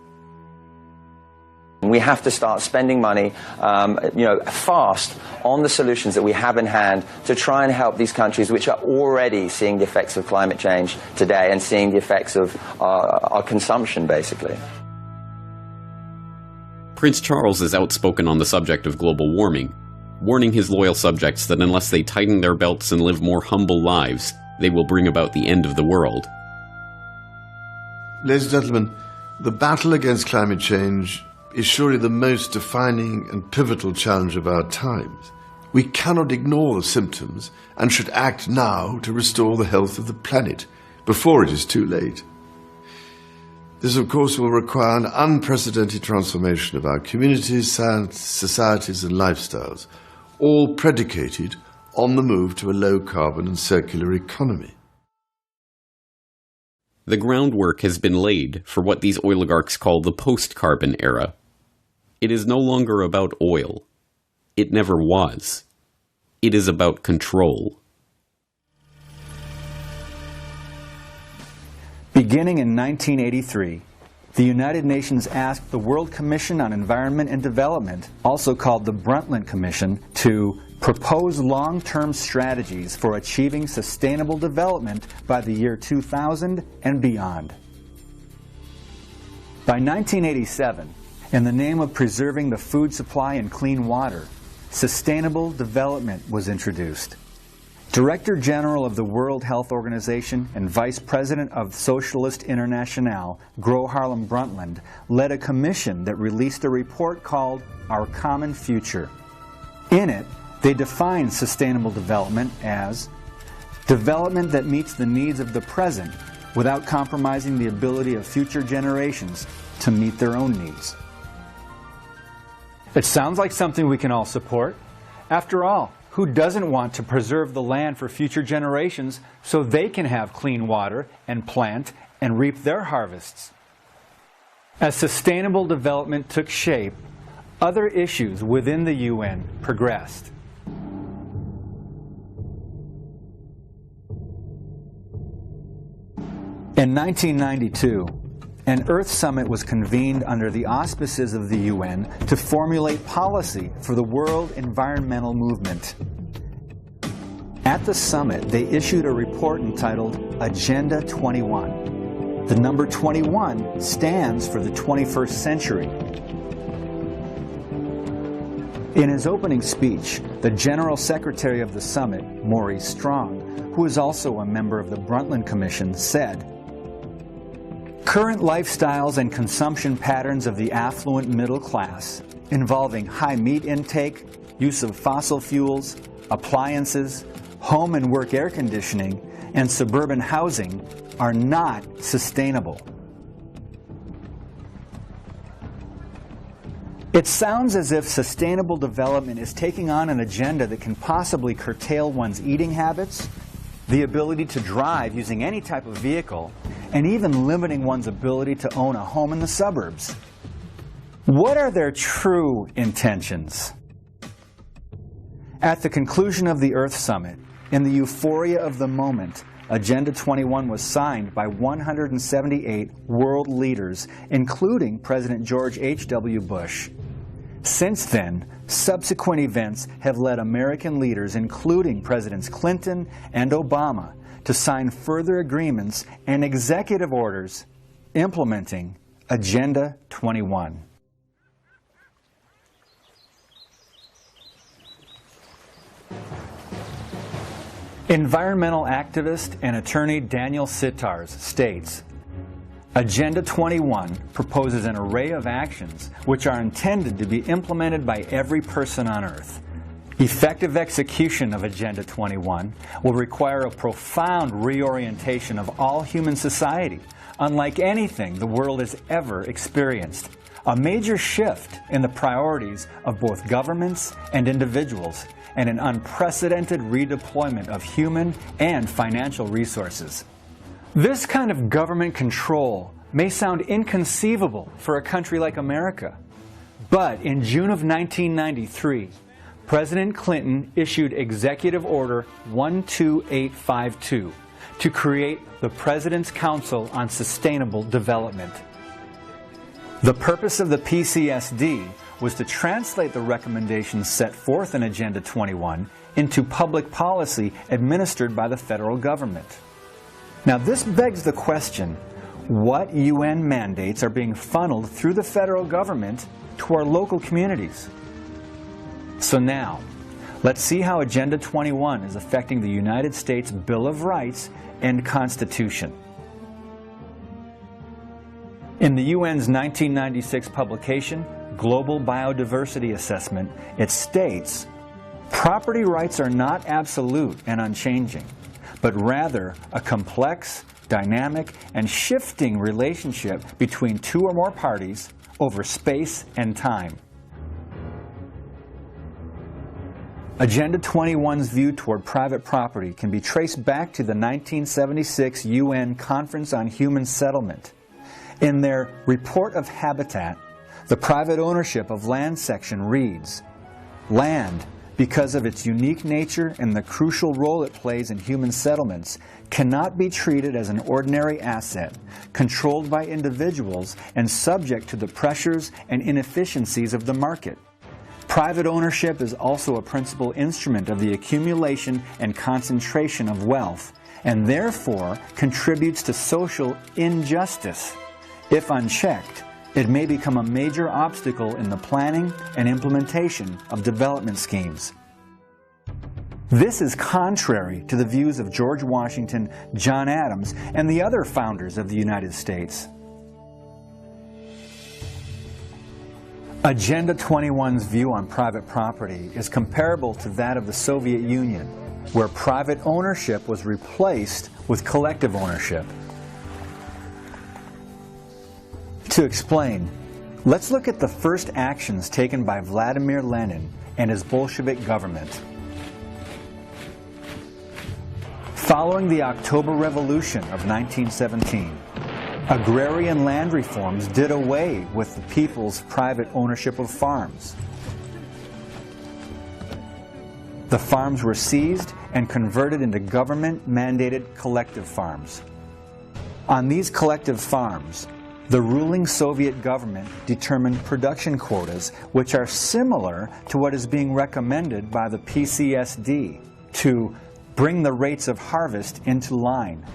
We have to start spending money, fast on the solutions that we have in hand to try and help these countries which are already seeing the effects of climate change today and seeing the effects of our consumption, basically. Prince Charles is outspoken on the subject of global warming, warning his loyal subjects that unless they tighten their belts and live more humble lives, they will bring about the end of the world. Ladies and gentlemen, the battle against climate change is surely the most defining and pivotal challenge of our times. We cannot ignore the symptoms and should act now to restore the health of the planet before it is too late. This, of course, will require an unprecedented transformation of our communities, societies and lifestyles, all predicated on the move to a low-carbon and circular economy. the groundwork has been laid for what these oligarchs call the post-carbon era. It is no longer about oil. It never was. It is about control. Beginning in 1983, the United Nations asked the World Commission on Environment and Development, also called the Brundtland Commission, to propose long-term strategies for achieving sustainable development by the year 2000 and beyond. By 1987, in the name of preserving the food supply and clean water, sustainable development was introduced. Director General of the World Health Organization and Vice President of Socialist Internationale, Gro Harlem Brundtland, led a commission that released a report called Our Common Future. In it, they defined sustainable development as development that meets the needs of the present without compromising the ability of future generations to meet their own needs. It sounds like something we can all support. After all, who doesn't want to preserve the land for future generations so they can have clean water and plant and reap their harvests? As sustainable development took shape, other issues within the UN progressed. In 1992, an Earth Summit was convened under the auspices of the UN to formulate policy for the world environmental movement. At the summit, they issued a report entitled Agenda 21. The number 21 stands for the 21st century. In his opening speech, the General Secretary of the summit, Maurice Strong, who is also a member of the Brundtland Commission, said, "Current lifestyles and consumption patterns of the affluent middle class, involving high meat intake, use of fossil fuels, appliances, home and work air conditioning, and suburban housing, are not sustainable." It sounds as if sustainable development is taking on an agenda that can possibly curtail one's eating habits, the ability to drive using any type of vehicle, and even limiting one's ability to own a home in the suburbs. What are their true intentions? At the conclusion of the Earth Summit, in the euphoria of the moment, Agenda 21 was signed by 178 world leaders, including President George H.W. Bush. Since then, subsequent events have led American leaders, including Presidents Clinton and Obama, to sign further agreements and executive orders implementing Agenda 21. Environmental activist and attorney Daniel Sitars states, Agenda 21 proposes an array of actions which are intended to be implemented by every person on Earth. Effective execution of Agenda 21 will require a profound reorientation of all human society, unlike anything the world has ever experienced. A major shift in the priorities of both governments and individuals, and an unprecedented redeployment of human and financial resources. This kind of government control may sound inconceivable for a country like America, but in June of 1993, President Clinton issued Executive Order 12852 to create the President's Council on Sustainable Development. The purpose of the PCSD was to translate the recommendations set forth in Agenda 21 into public policy administered by the federal government. Now, this begs the question, what UN mandates are being funneled through the federal government to our local communities? So now, let's see how Agenda 21 is affecting the United States Bill of Rights and Constitution. In the UN's 1996 publication, Global Biodiversity Assessment, it states, property rights are not absolute and unchanging, but rather a complex, dynamic, and shifting relationship between two or more parties over space and time. Agenda 21's view toward private property can be traced back to the 1976 UN Conference on Human Settlement. In their Report of Habitat, the private ownership of land section reads, "Land, because of its unique nature and the crucial role it plays in human settlements, cannot be treated as an ordinary asset, controlled by individuals and subject to the pressures and inefficiencies of the market. Private ownership is also a principal instrument of the accumulation and concentration of wealth, and therefore contributes to social injustice. If unchecked, it may become a major obstacle in the planning and implementation of development schemes." This is contrary to the views of George Washington, John Adams, and the other founders of the United States. Agenda 21's view on private property is comparable to that of the Soviet Union, where private ownership was replaced with collective ownership. To explain, let's look at the first actions taken by Vladimir Lenin and his Bolshevik government. Following the October Revolution of 1917, agrarian land reforms did away with the people's private ownership of farms. The farms were seized and converted into government-mandated collective farms. On these collective farms, the ruling Soviet government determined production quotas which are similar to what is being recommended by the PCSD to bring the rates of harvest into line.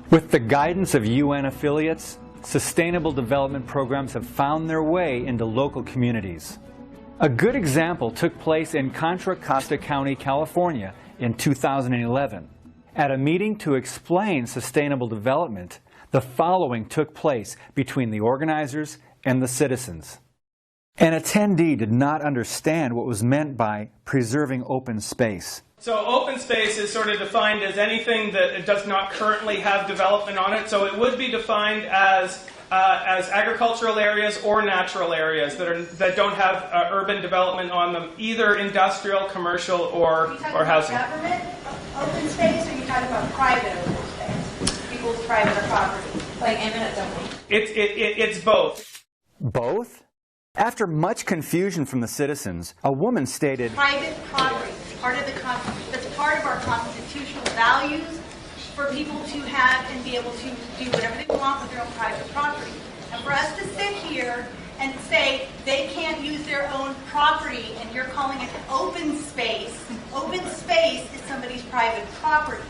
With the guidance of UN affiliates, sustainable development programs have found their way into local communities. A good example took place in Contra Costa County, California in 2011. At a meeting to explain sustainable development, the following took place between the organizers and the citizens. An attendee did not understand what was meant by preserving open space. So open space is sort of defined as anything that does not currently have development on it. So it would be defined as agricultural areas or natural areas that don't have urban development on them, either industrial, commercial, or housing. Are you talking about government open space, or are you talking about private open space? People's private property, like eminent domain? It's both. Both? After much confusion from the citizens, a woman stated, "Private property, that's part of our constitutional values for people to have and be able to do whatever they want with their own private property. And for us to sit here and say they can't use their own property and you're calling it open space is somebody's private property."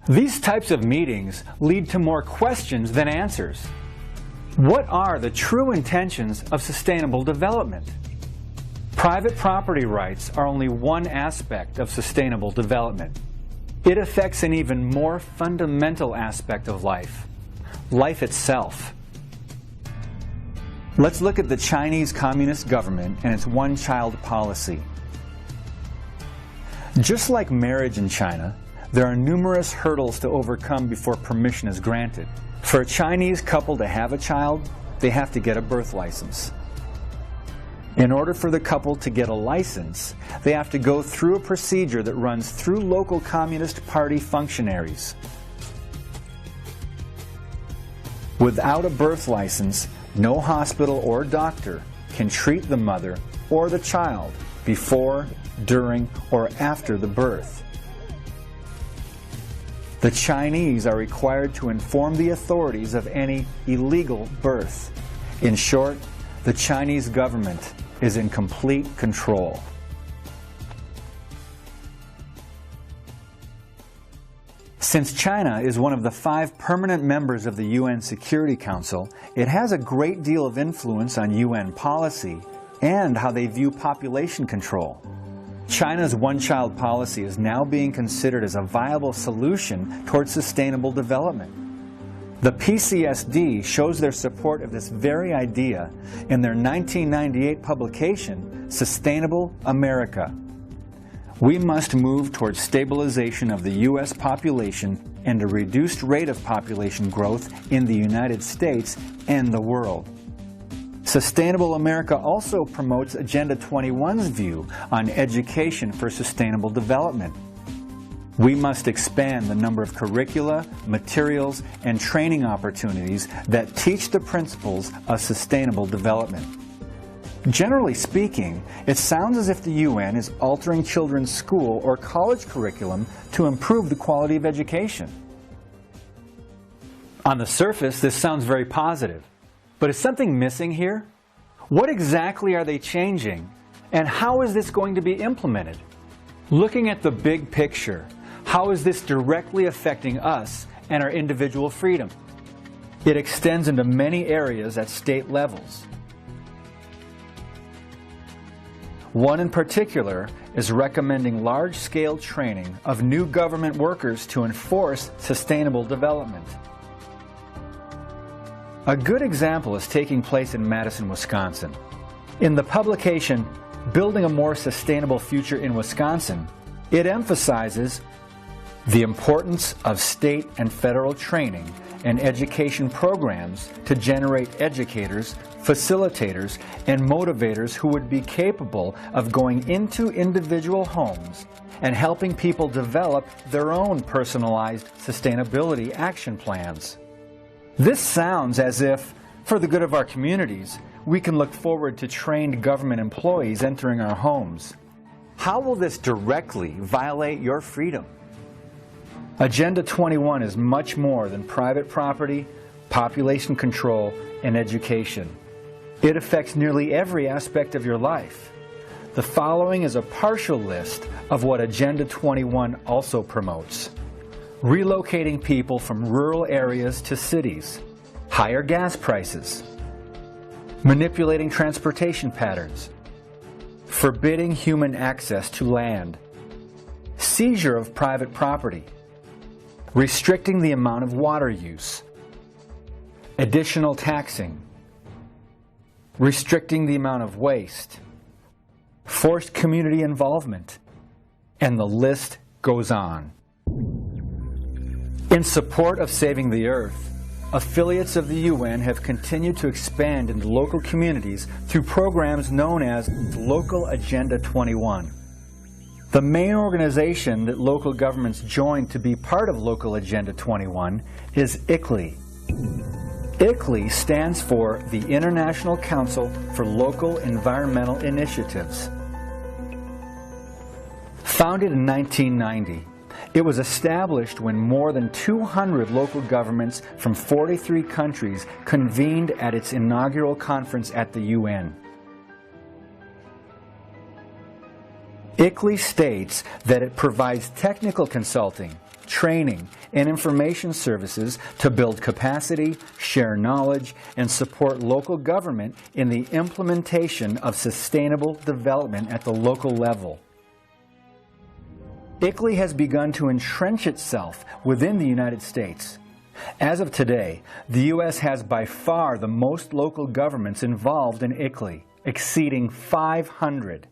These types of meetings lead to more questions than answers. What are the true intentions of sustainable development? Private property rights are only one aspect of sustainable development. It affects an even more fundamental aspect of life, life itself. Let's look at the Chinese Communist government and its one-child policy. Just like marriage in China, there are numerous hurdles to overcome before permission is granted. For a Chinese couple to have a child, they have to get a birth license. In order for the couple to get a license, they have to go through a procedure that runs through local Communist Party functionaries. Without a birth license, no hospital or doctor can treat the mother or the child before, during, or after the birth. The Chinese are required to inform the authorities of any illegal birth. In short, the Chinese government is in complete control. Since China is one of the 5 permanent members of the UN Security Council, it has a great deal of influence on UN policy and how they view population control. China's one-child policy is now being considered as a viable solution towards sustainable development. The PCSD shows their support of this very idea in their 1998 publication, Sustainable America. We must move towards stabilization of the U.S. population and a reduced rate of population growth in the United States and the world. Sustainable America also promotes Agenda 21's view on education for sustainable development. We must expand the number of curricula, materials, and training opportunities that teach the principles of sustainable development. Generally speaking, it sounds as if the UN is altering children's school or college curriculum to improve the quality of education. On the surface, this sounds very positive. But is something missing here? What exactly are they changing, and how is this going to be implemented? Looking at the big picture, how is this directly affecting us and our individual freedom? It extends into many areas at state levels. One in particular is recommending large-scale training of new government workers to enforce sustainable development. A good example is taking place in Madison, Wisconsin. In the publication, Building a More Sustainable Future in Wisconsin, it emphasizes the importance of state and federal training and education programs to generate educators, facilitators, and motivators who would be capable of going into individual homes and helping people develop their own personalized sustainability action plans. This sounds as if, for the good of our communities, we can look forward to trained government employees entering our homes. How will this directly violate your freedom? Agenda 21 is much more than private property, population control, and education. It affects nearly every aspect of your life. The following is a partial list of what Agenda 21 also promotes. Relocating people from rural areas to cities, higher gas prices, manipulating transportation patterns, forbidding human access to land, seizure of private property, restricting the amount of water use, additional taxing, restricting the amount of waste, forced community involvement, and the list goes on. In support of saving the Earth, affiliates of the UN have continued to expand into local communities through programs known as Local Agenda 21. The main organization that local governments join to be part of Local Agenda 21 is ICLEI. ICLEI stands for the International Council for Local Environmental Initiatives. Founded in 1990, it was established when more than 200 local governments from 43 countries convened at its inaugural conference at the UN. ICLEI states that it provides technical consulting, training, and information services to build capacity, share knowledge, and support local government in the implementation of sustainable development at the local level. ICLEI has begun to entrench itself within the United States. As of today, the U.S. has by far the most local governments involved in ICLEI, exceeding 500.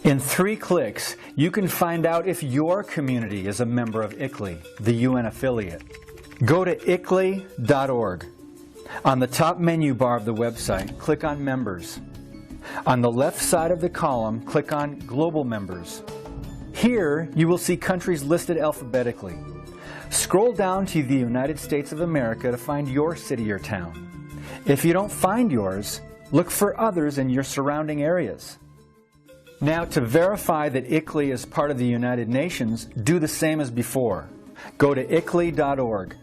In 3 clicks, you can find out if your community is a member of ICLEI, the UN affiliate. Go to eclei.org. On the top menu bar of the website, click on Members. On the left side of the column, click on Global Members. Here, you will see countries listed alphabetically. Scroll down to the United States of America to find your city or town. If you don't find yours, look for others in your surrounding areas. Now, to verify that ICLEI is part of the United Nations, do the same as before. Go to eclei.org.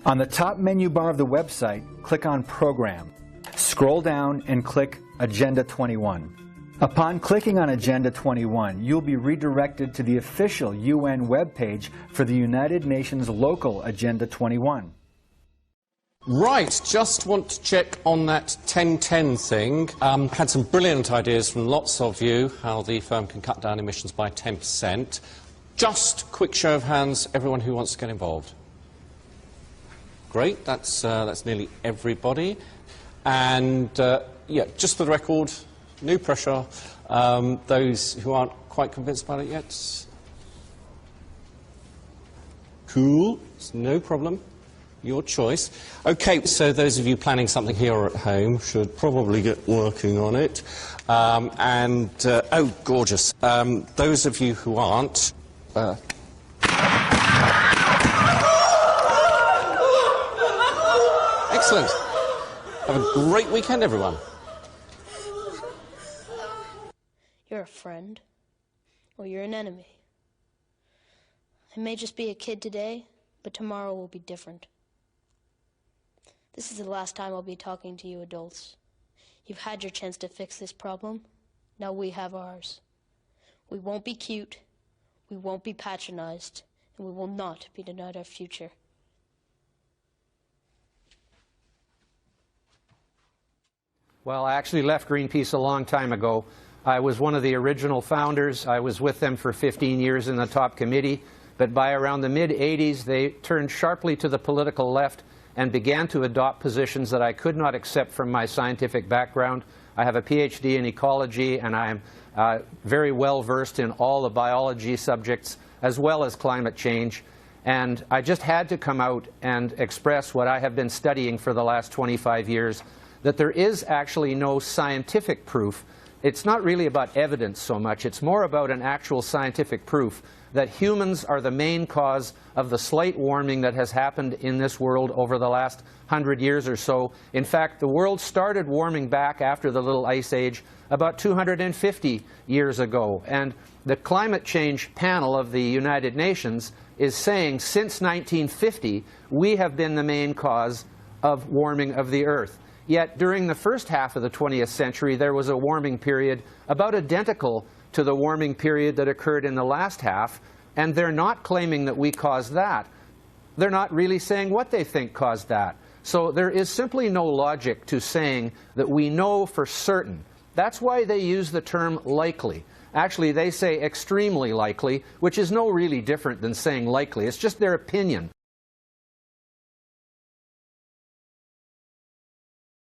On the top menu bar of the website, click on Program. Scroll down and click Agenda 21. Upon clicking on Agenda 21, you'll be redirected to the official UN webpage for the United Nations Local Agenda 21. Right, just want to check on that 10-10 thing. Had some brilliant ideas from lots of you, how the firm can cut down emissions by 10%. Just quick show of hands, everyone who wants to get involved. Great, that's nearly everybody. And yeah, just for the record, no pressure. Those who aren't quite convinced about it yet. Cool, it's no problem. Your choice. Okay, so those of you planning something here or at home should probably get working on it. Oh, gorgeous. Those of you who aren't... Excellent. Have a great weekend, everyone. You're a friend, or you're an enemy. I may just be a kid today, but tomorrow will be different. This is the last time I'll be talking to you adults. You've had your chance to fix this problem. Now we have ours. We won't be cute, we won't be patronized, and we will not be denied our future. Well, I actually left Greenpeace a long time ago. I was one of the original founders. I was with them for 15 years in the top committee. But by around the mid-'80s, they turned sharply to the political left and began to adopt positions that I could not accept from my scientific background. I have a PhD in ecology, and I am very well versed in all the biology subjects, as well as climate change. And I just had to come out and express what I have been studying for the last 25 years, that there is actually no scientific proof. It's not really about evidence so much. It's more about an actual scientific proof that humans are the main cause of the slight warming that has happened in this world over the last 100 years or so. In fact, the world started warming back after the Little Ice Age about 250 years ago. And the climate change panel of the United Nations is saying since 1950, we have been the main cause of warming of the Earth. Yet during the first half of the 20th century, there was a warming period about identical to the warming period that occurred in the last half, and they're not claiming that we caused that. They're not really saying what they think caused that. So there is simply no logic to saying that we know for certain. That's why they use the term likely. Actually, they say extremely likely, which is no really different than saying likely. It's just their opinion.